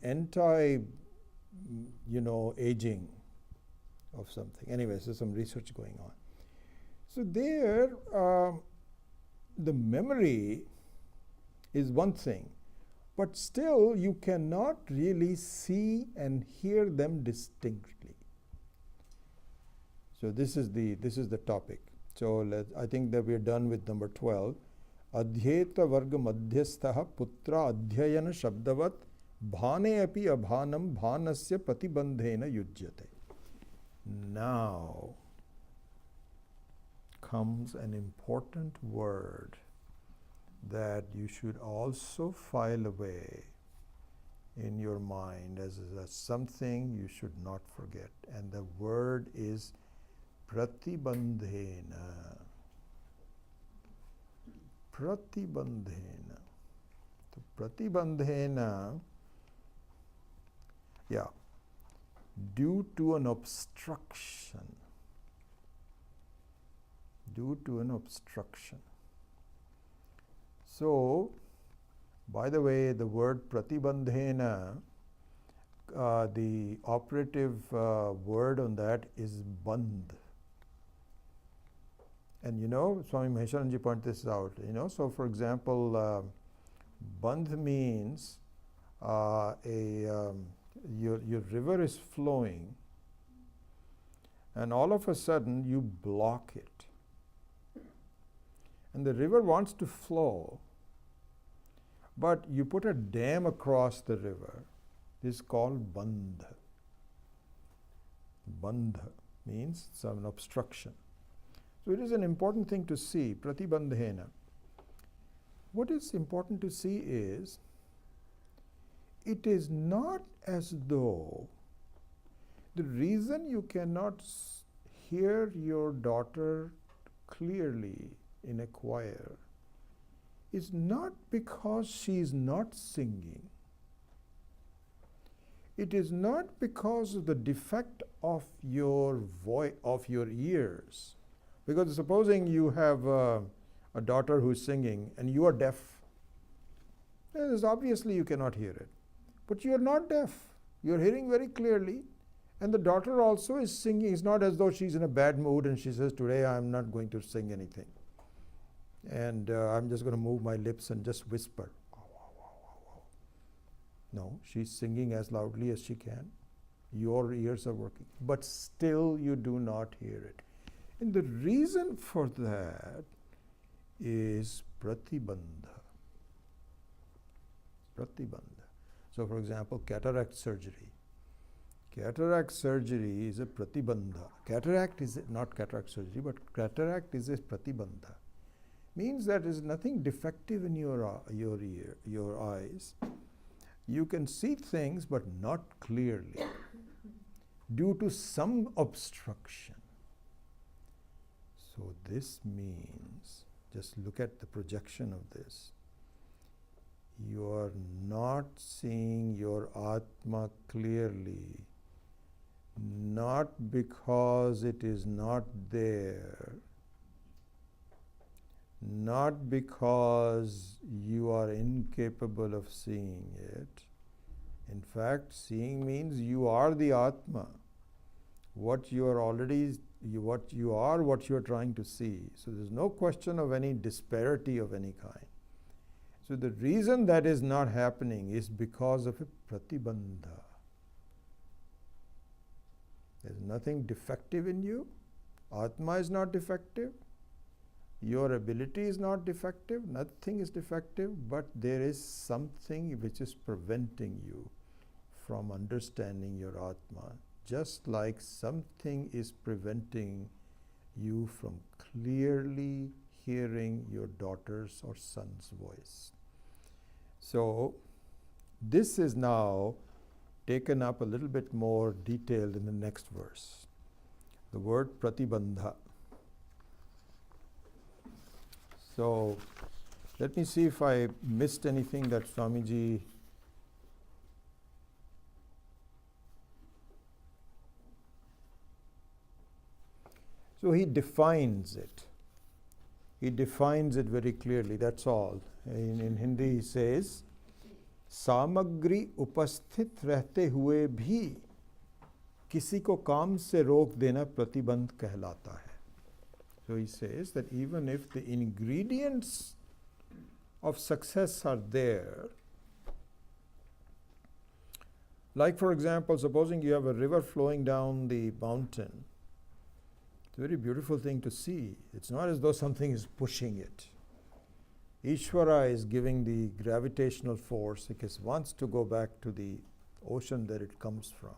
aging of something. Anyways, there's some research going on. So there, the memory is one thing, but still you cannot really see and hear them distinctly. So this is the topic. So I think that we are done with number 12. Adhyeta varga madhyastha putra adhyayana shabdavat bhane api abhanam bhanasya pratibandhena yujyate. Now comes an important word that you should also file away in your mind as something you should not forget. And the word is pratibandhena. Pratibandhena. So pratibandhena, due to an obstruction. Due to an obstruction. So, by the way, the word pratibandhena, the operative word on that is bandh. And Swami Maheswaranji pointed this out. So for example, bandh means your river is flowing, and all of a sudden you block it. And the river wants to flow, but you put a dam across the river. This is called bandh. Bandh means some obstruction. So it is an important thing to see, pratibandhena. What is important to see is, it is not as though the reason you cannot hear your daughter clearly in a choir is not because she is not singing. It is not because of the defect of your voice, of your ears, Because supposing you have a daughter who is singing and you are deaf, then obviously you cannot hear it. But you are not deaf. You are hearing very clearly. And the daughter also is singing. It's not as though she's in a bad mood and she says, today I'm not going to sing anything. And I'm just going to move my lips and just whisper. No, she's singing as loudly as she can. Your ears are working. But still you do not hear it. And the reason for that is pratibandha. Pratibandha. So for example, cataract surgery. Cataract surgery is a pratibandha. Cataract is not cataract surgery, but cataract is a pratibandha. Means that there is nothing defective in your eyes. You can see things but not clearly due to some obstruction. So this means, just look at the projection of this. You are not seeing your Atma clearly, not because it is not there, not because you are incapable of seeing it. In fact, seeing means you are the Atma. What you are already, what you are trying to see. So there's no question of any disparity of any kind. So the reason that is not happening is because of a pratibandha. There's nothing defective in you. Atma is not defective. Your ability is not defective. Nothing is defective, but there is something which is preventing you from understanding your Atma. Just like something is preventing you from clearly hearing your daughter's or son's voice. So this is now taken up a little bit more detailed in the next verse. The word pratibandha. So let me see if I missed anything that Swamiji. So he defines it. He defines it very clearly, that's all. In Hindi he says, सामग्री उपस्थित रहते हुए भी किसी को काम से रोक देना प्रतिबंध कहलाता है. So he says that even if the ingredients of success are there, like for example, supposing you have a river flowing down the mountain, it's a very beautiful thing to see. It's not as though something is pushing it. Ishvara is giving the gravitational force because it wants to go back to the ocean that it comes from.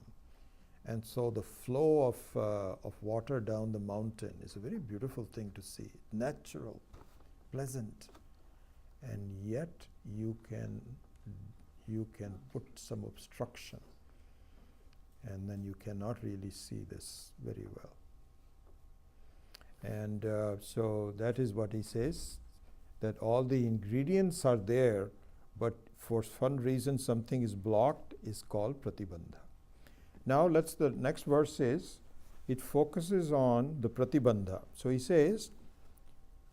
And so the flow of water down the mountain is a very beautiful thing to see. Natural, pleasant. And yet you can put some obstruction. And then you cannot really see this very well. And so that is what he says, that all the ingredients are there, but for some reason something is blocked, is called pratibandha. Now the next verse is, it focuses on the pratibandha. So he says,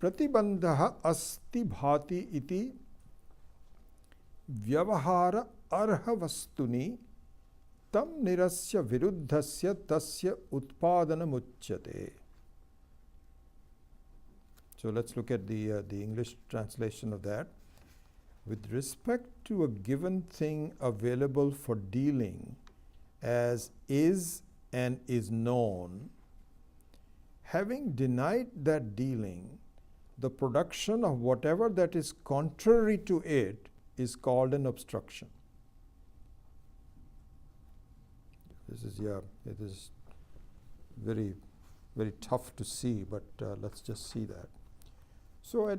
pratibandha asti bhati iti vyavahara arha vastuni tam nirasya viruddhasya tasya utpadanam uchyate. So let's look at the English translation of that. With respect to a given thing available for dealing as is and is known, having denied that dealing, the production of whatever that is contrary to it is called an obstruction. This is, it is very, very tough to see, but let's just see that. So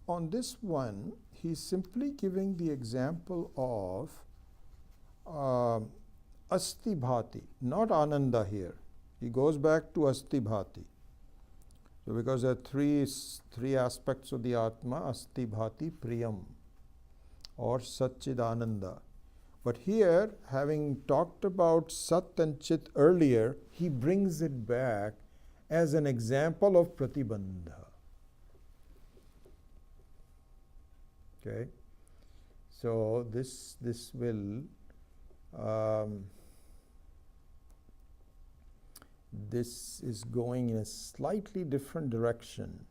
on this one, he's simply giving the example of asti bhati, not ananda here. He goes back to asti bhati. So because there are three aspects of the Atma, asti bhati priyam or satchidananda. But here, having talked about sat and chit earlier, he brings it back as an example of pratibandha. Okay, so this will this is going in a slightly different direction.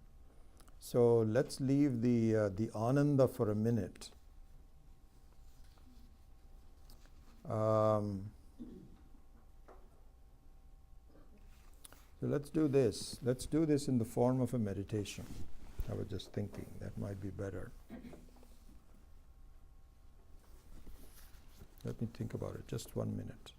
So let's leave the ananda for a minute. So let's do this. Let's do this in the form of a meditation. I was just thinking that might be better. Let me think about it, just 1 minute.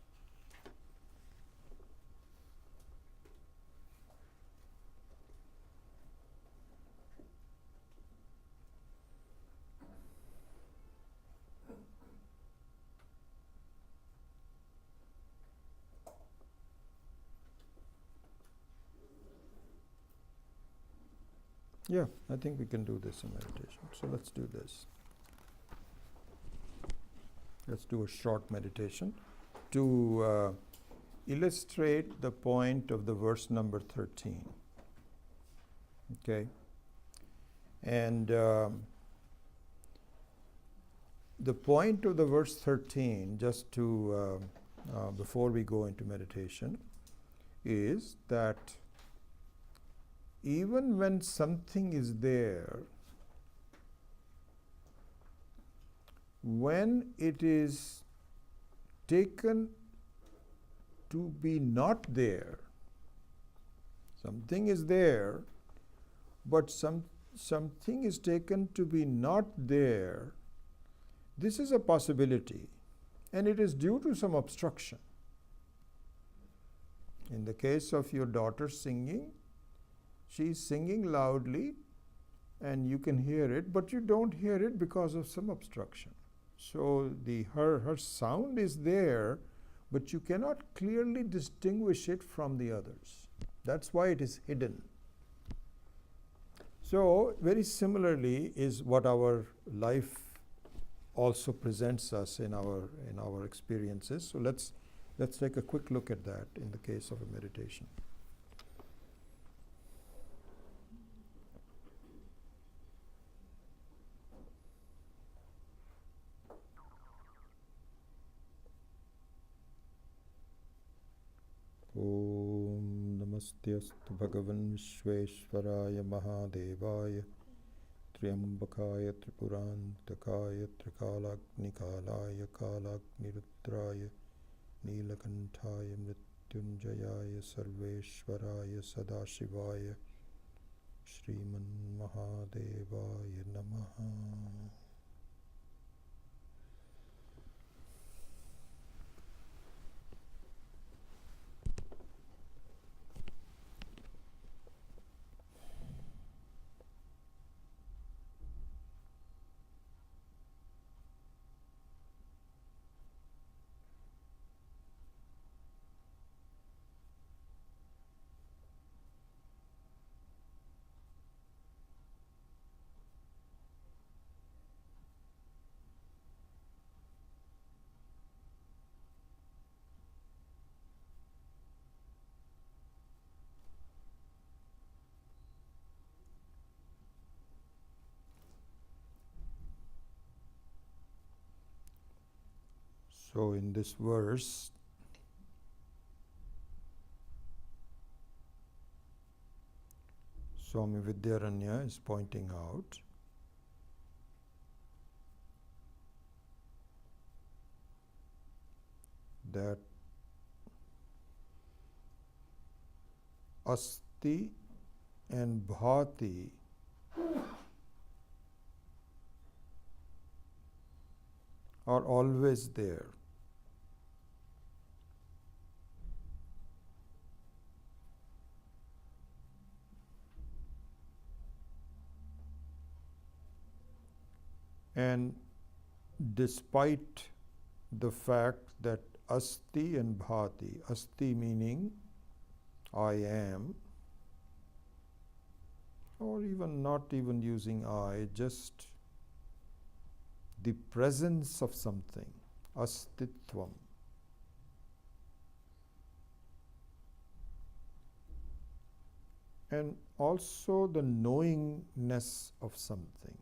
Yeah, I think we can do this in meditation. So let's do this. Let's do a short meditation to illustrate the point of the verse number 13. Okay? And the point of the verse 13, just to, before we go into meditation, is that even when something is there, when it is taken to be not there, something is there, but something is taken to be not there, this is a possibility, and it is due to some obstruction. In the case of your daughter singing, she is singing loudly and you can hear it, but you don't hear it because of some obstruction. So her sound is there, but you cannot clearly distinguish it from the others. That's why it is hidden. So very similarly is what our life also presents us in our experiences. So let's take a quick look at that in the case of a meditation. Om Namasteastu Bhagavan Vishveshwaraya Mahadevaya Triambakaya Tripurantakaya Trikalagnikalaya Kalagnirudraya Neelakantaya Mrityunjayaya Sarveshwaraya Sadashivaya Shriman Mahadevaya Namaha. So in this verse, Swami Vidyaranya is pointing out that asti and bhati are always there. And despite the fact that asti and bhati, asti meaning I am, or even not even using I, just the presence of something, astitvam. and also the knowingness of something.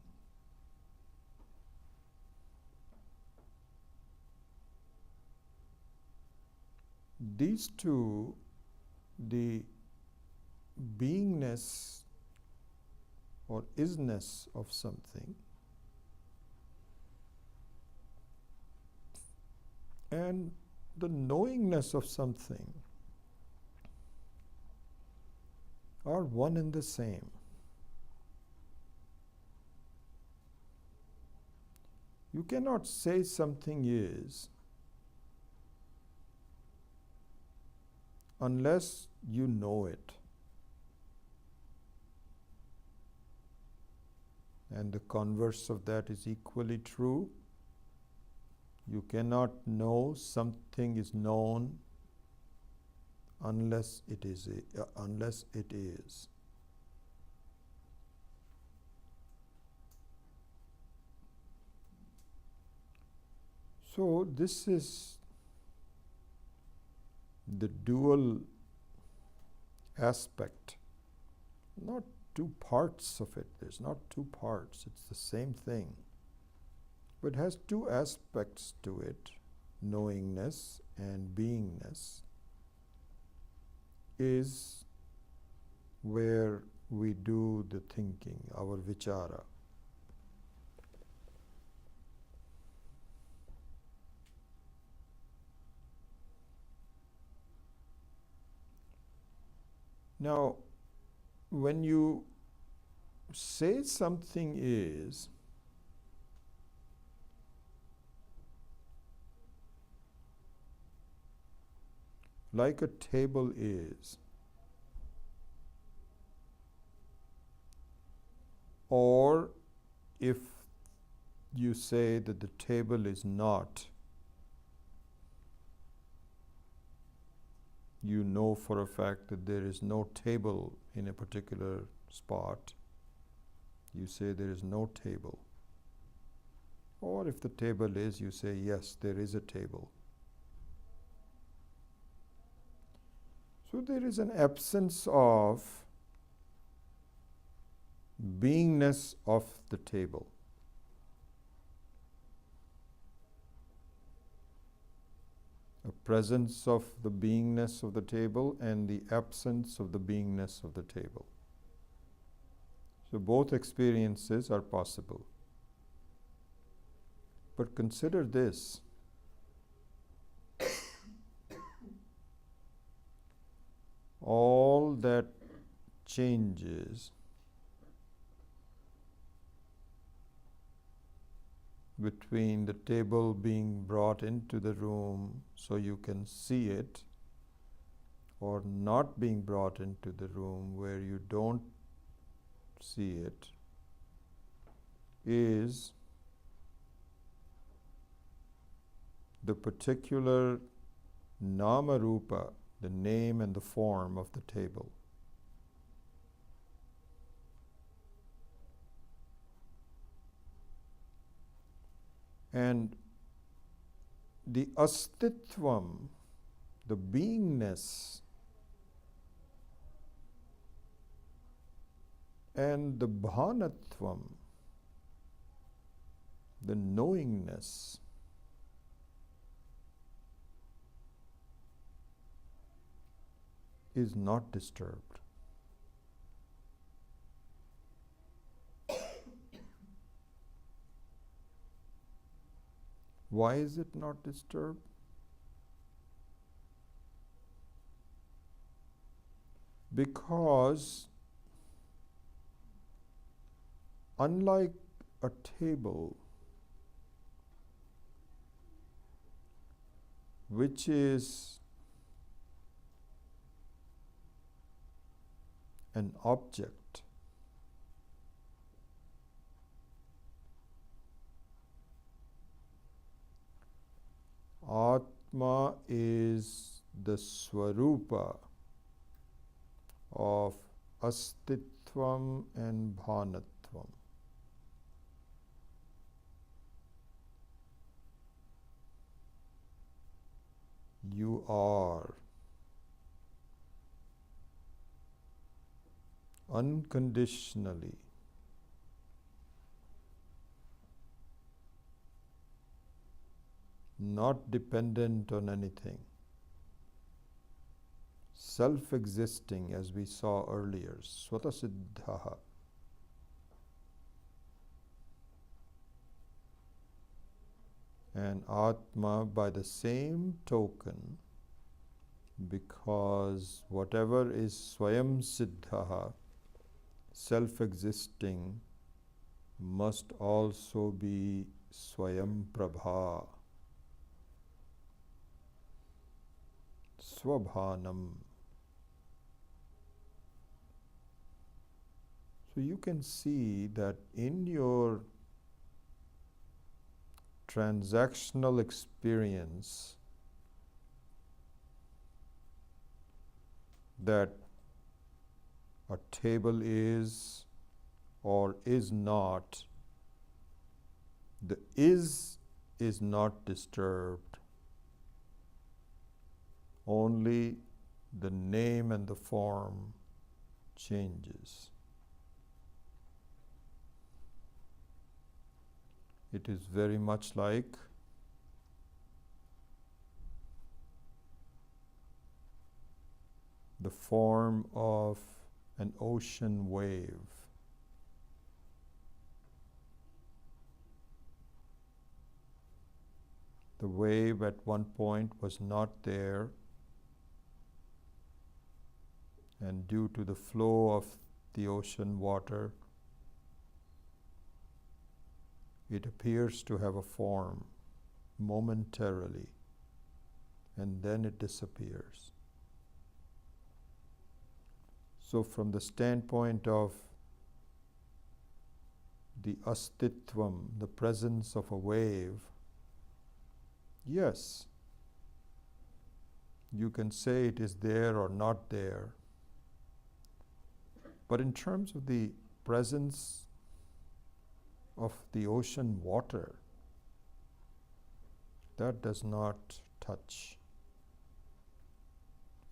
These two, the beingness or isness of something and the knowingness of something, are one and the same. You cannot say something is unless you know it. And the converse of that is equally true. You cannot know something is known unless it is. So this is the dual aspect, not two parts of it. There's not two parts, it's the same thing. But it has two aspects to it, knowingness and beingness, is where we do the thinking, our vichara. Now, when you say something is, like a table is, or if you say that the table is not, you know for a fact that there is no table in a particular spot, you say there is no table. Or if the table is, you say yes, there is a table. So there is an absence of beingness of the table. A presence of the beingness of the table and the absence of the beingness of the table. So both experiences are possible. But consider this. All that changes between the table being brought into the room so you can see it, or not being brought into the room where you don't see it, is the particular nama rupa, the name and the form of the table. And the astitvam, the beingness, and the bhanatvam, the knowingness, is not disturbed. Why is it not disturbed? Because unlike a table, which is an object, Atma is the swarupa of astitvam and bhanatvam. You are. unconditionally. Not dependent on anything. Self-existing, as we saw earlier, Swatasiddhaha. And Atma, by the same token, because whatever is Swayam Siddhaha, self-existing, must also be Swayam Prabha, Swabhanam. So you can see that in your transactional experience, that a table is or is not, the is not disturbed. Only the name and the form changes. It is very much like the form of an ocean wave. The wave at one point was not there, and due to the flow of the ocean water, it appears to have a form momentarily, and then it disappears. So from the standpoint of the astitvam, the presence of a wave, yes, you can say it is there or not there. But in terms of the presence of the ocean water, that does not touch.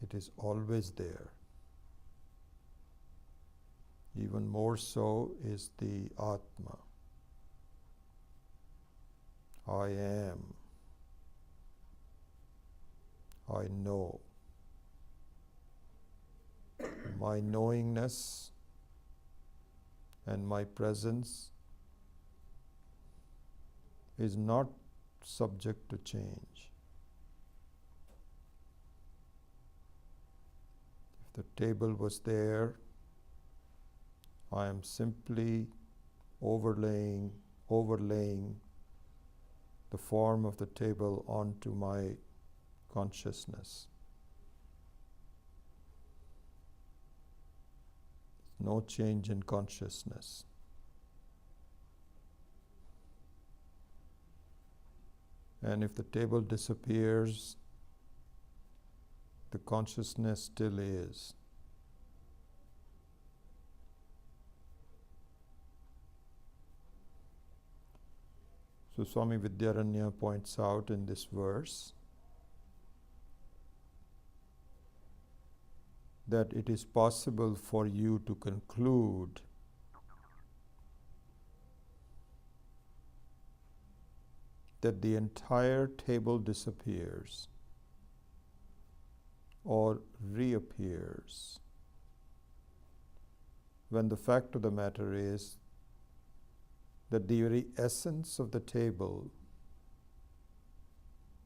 It is always there. Even more so is the Atma. I am. I know. My knowingness and my presence is not subject to change. If the table was there, I am simply overlaying the form of the table onto my consciousness. No change in consciousness. And if the table disappears, the consciousness still is. So Swami Vidyaranya points out in this verse that it is possible for you to conclude that the entire table disappears or reappears, when the fact of the matter is that the very essence of the table,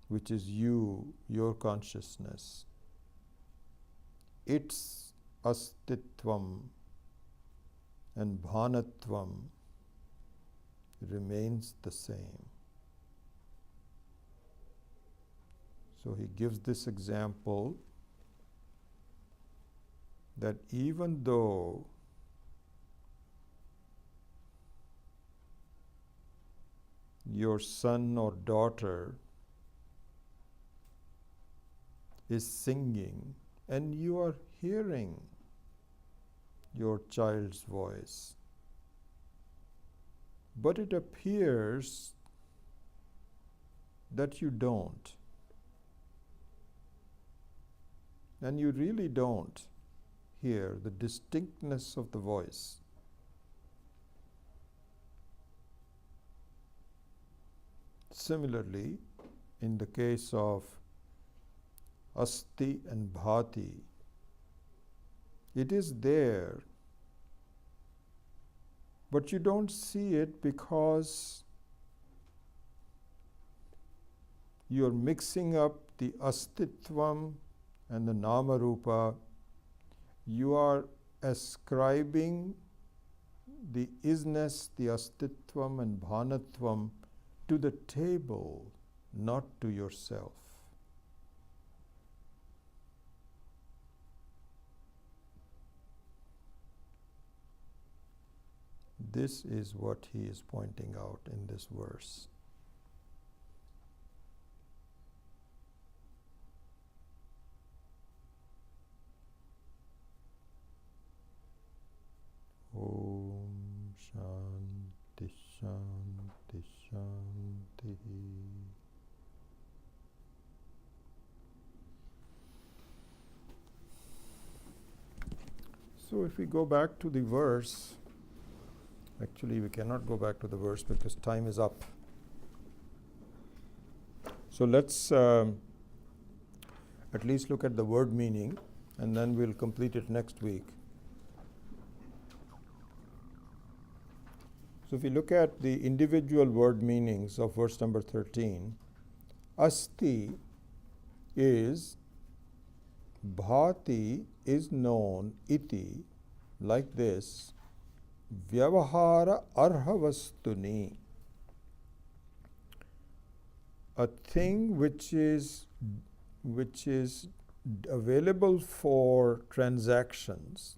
which is you, your consciousness, its astitvam and bhanatvam remains the same. So he gives this example that even though your son or daughter is singing and you are hearing your child's voice, but it appears that you don't, and you really don't here, the distinctness of the voice. Similarly, in the case of asti and bhati, it is there, but you don't see it because you're mixing up the astitvam and the nama rupa. You are ascribing the isness, the astitvam and bhanatvam to the table, not to yourself. This is what he is pointing out in this verse. Om Shanti Shanti Shanti. So if we go back to the verse, actually we cannot go back to the verse because time is up. So let's at least look at the word meaning, and then we'll complete it next week. So if we look at the individual word meanings of verse number 13, asti is, bhati is known, iti, like this, vyavahara arhavastuni, a thing which is available for transactions.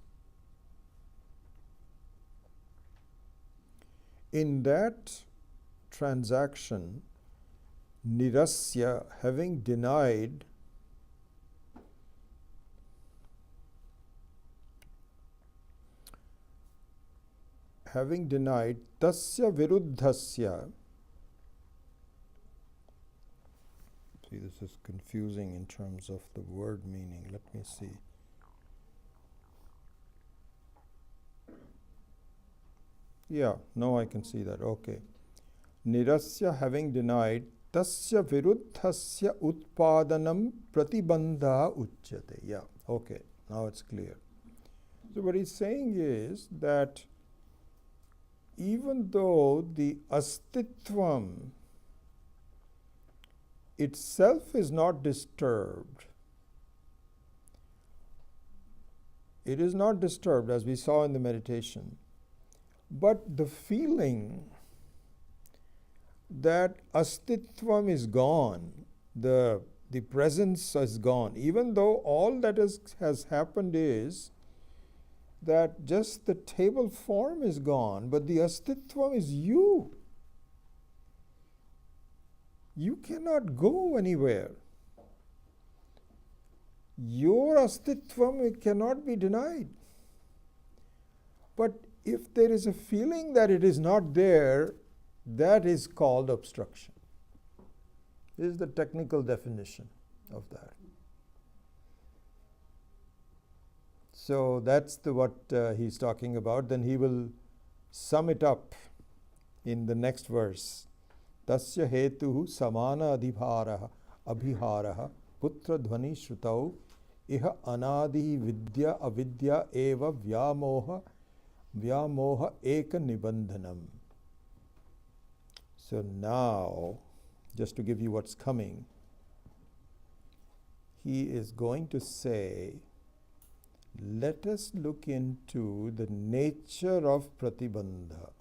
In that transaction, nirasya, having denied, tasya viruddhasya. See, this is confusing in terms of the word meaning. Let me see. Yeah, now I can see that. Okay. Nirasya, having denied, tasya viruddhasya utpadanam pratibandha uchyate. Yeah, okay. Now it's clear. So what he's saying is that even though the astitvam itself is not disturbed, it is not disturbed as we saw in the meditation, but the feeling that astitvam is gone, the presence is gone, even though all that has happened is that just the table form is gone, but the astitvam is you. You cannot go anywhere. Your astitvam cannot be denied. But if there is a feeling that it is not there, that is called obstruction. This is the technical definition of that. So that's what he's talking about. Then he will sum it up in the next verse. Tasya hetuhu samana abhiharaha putra dhvani shrutau iha anadi vidya avidya eva vyamoha eka nibandhanam. So now, just to give you what's coming, he is going to say, let us look into the nature of pratibandha.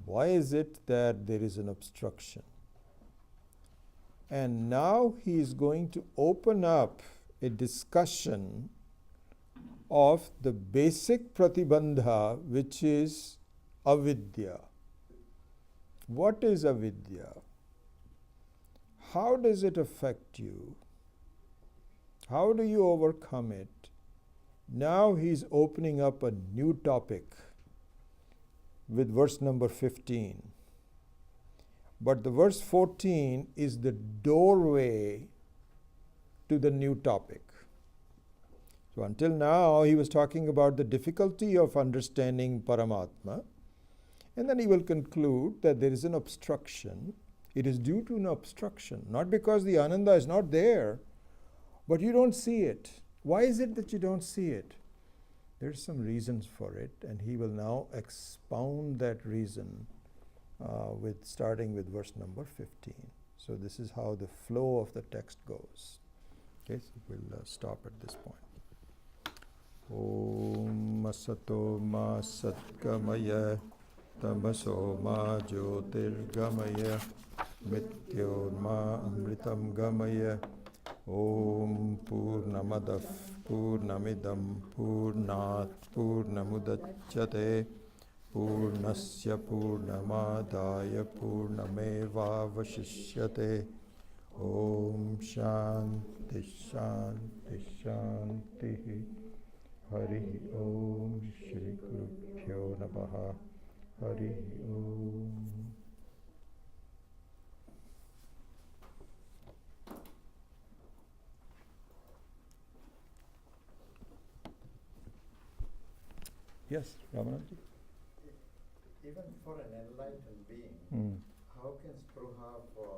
Why is it that there is an obstruction? And now he is going to open up a discussion of the basic pratibandha, which is avidya. What is avidya? How does it affect you? How do you overcome it? Now he's opening up a new topic with verse number 15. But the verse 14 is the doorway to the new topic. So until now, he was talking about the difficulty of understanding Paramatma. And then he will conclude that there is an obstruction. It is due to an obstruction, not because the Ananda is not there, but you don't see it. Why is it that you don't see it? There's some reasons for it, and he will now expound that reason starting with verse number 15. So this is how the flow of the text goes. Okay, so we'll stop at this point. Om Asato Ma Satgamaya Tamaso Ma Jyotirgamaya Mrityo Ma Amritam Gamaya Om Purnamadav Purnamidam Purnat Purnamudachyate Purnasya Purnamadaya Purnamevavashishyate Om Shanti Shanti Shanti Hari Om Shri Gurubhyo Namaha Hari Om. Yes, Ramanatji? Even for an enlightened being, how can spruha for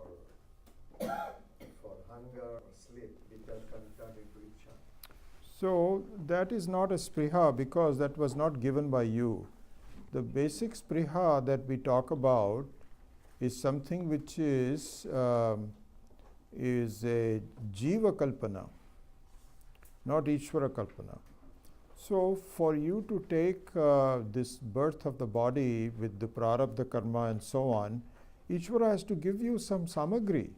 hunger or sleep be turned into ichcha? So that is not a spriha because that was not given by you. The basic spriha that we talk about is something which is a jiva kalpana, not Ishvara kalpana. So for you to take this birth of the body with the prarabdha karma and so on, Ishvara has to give you some samagri.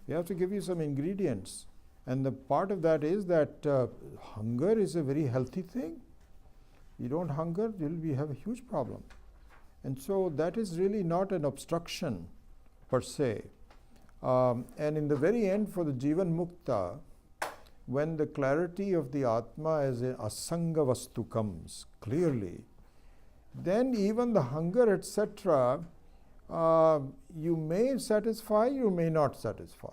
He has to give you some ingredients. And the part of that is that hunger is a very healthy thing. You don't hunger, we have a huge problem. And so that is really not an obstruction per se. And in the very end, for the Jivan Mukta, when the clarity of the Atma as a asanga vastu comes clearly, then even the hunger, etc., you may satisfy, you may not satisfy.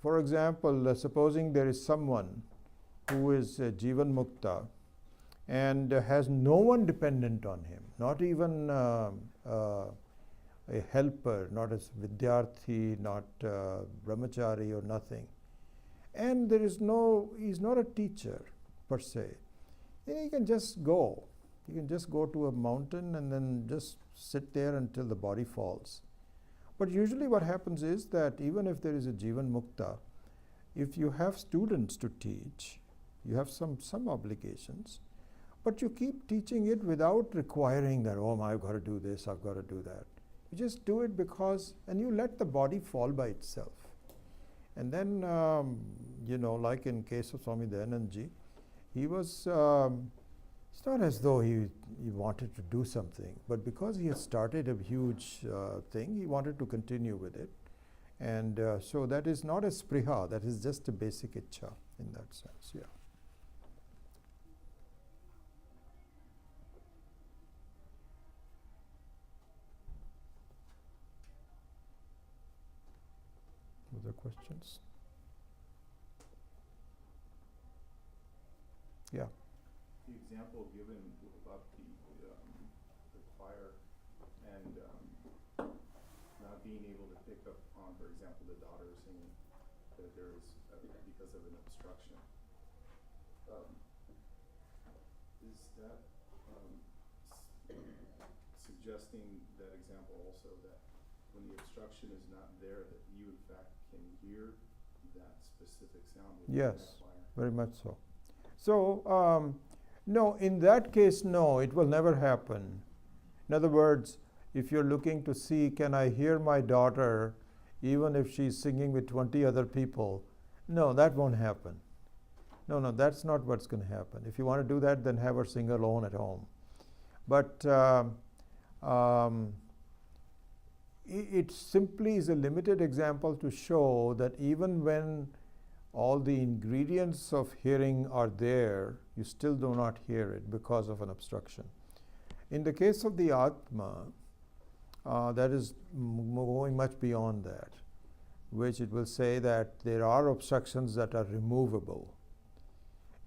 For example, supposing there is someone who is Jivan Mukta and has no one dependent on him, not even a helper, not a vidyarthi, not brahmachari or nothing. And he's not a teacher per se. And he can just go. He can just go to a mountain and then just sit there until the body falls. But usually what happens is that even if there is a Jivan Mukta, if you have students to teach, you have some obligations, but you keep teaching it without requiring that, oh, I've got to do this, I've got to do that. You just do it because, and you let the body fall by itself. And then, like in case of Swami Dayanandji, he was, it's not as though he wanted to do something, but because he had started a huge thing, he wanted to continue with it. And so that is not a spriha, that is just a basic ichcha in that sense, yeah. Other questions? Yeah. The example given about the choir and not being able to pick up on, for example, the daughter singing, that there is because of an obstruction. Is that suggesting that example also that when the obstruction is not there, that you in fact can hear that specific sound? Yes, very much so. So, no, in that case, no, it will never happen. In other words, if you're looking to see, can I hear my daughter even if she's singing with 20 other people? No, that won't happen. No, that's not what's going to happen. If you want to do that, then have her sing alone at home. But it simply is a limited example to show that even when all the ingredients of hearing are there, you still do not hear it because of an obstruction. In the case of the Atma, that is going much beyond that, which it will say that there are obstructions that are removable.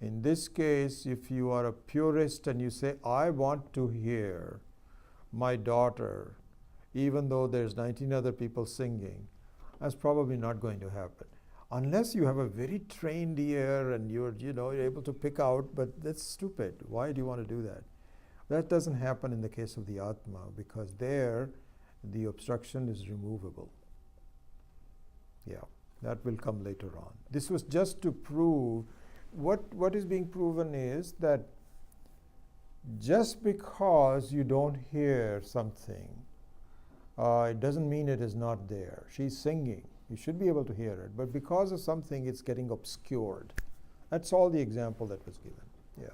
In this case, if you are a purist and you say, I want to hear my daughter, even though there's 19 other people singing, that's probably not going to happen. Unless you have a very trained ear and you're able to pick out, but that's stupid. Why do you want to do that? That doesn't happen in the case of the Atma, because there the obstruction is removable. Yeah, that will come later on. This was just to prove what is being proven is that just because you don't hear something, it doesn't mean it is not there. She's singing. You should be able to hear it. But because of something, it's getting obscured. That's all the example that was given. Yeah.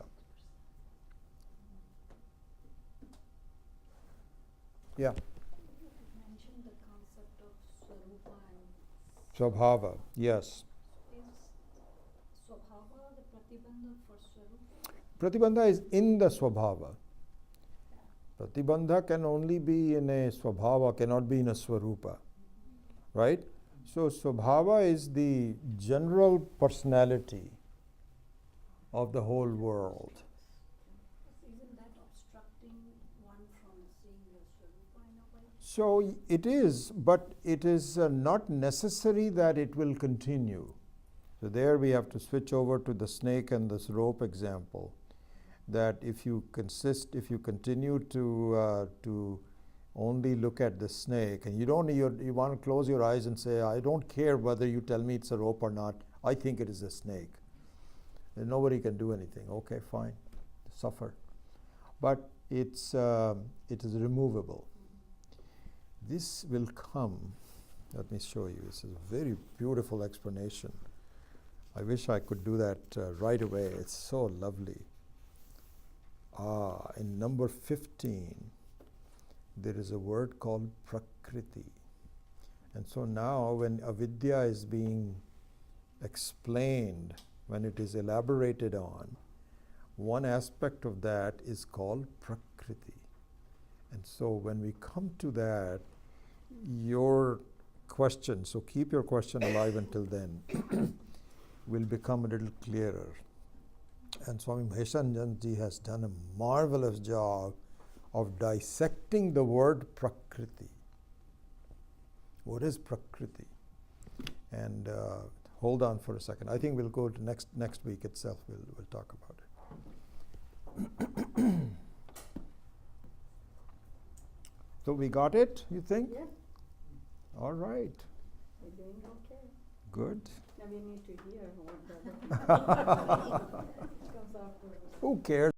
Yeah. You mentioned the concept of Swarupa and Swabhava. Yes. is Swabhava the Pratibandha for Swarupa? Pratibandha is in the Swabhava. Pratibandha can only be in a Swabhava, cannot be in a Swarupa. Right? So Swabhava is the general personality of the whole world. Isn't that obstructing one from seeing the Swarupa in a way? So it is, but it is not necessary that it will continue. So there we have to switch over to the snake and this rope example. That if you continue to only look at the snake, and you want to close your eyes and say, I don't care whether you tell me it's a rope or not, I think it is a snake. And nobody can do anything. Okay, fine, suffer. But it is removable. This will come. Let me show you. This is a very beautiful explanation. I wish I could do that right away. It's so lovely. In number 15, there is a word called Prakriti. And so now when avidya is being explained, when it is elaborated on, one aspect of that is called Prakriti. And so when we come to that, your question, so keep your question alive until then, will become a little clearer. And Swami Maheshanjanji has done a marvelous job of dissecting the word Prakriti. What is Prakriti? And hold on for a second. I think we'll go to next week itself. We'll talk about it. So we got it, you think? Yes, All right. we're doing okay. Good. Now we need to hear what the other comes afterwards. Who cares?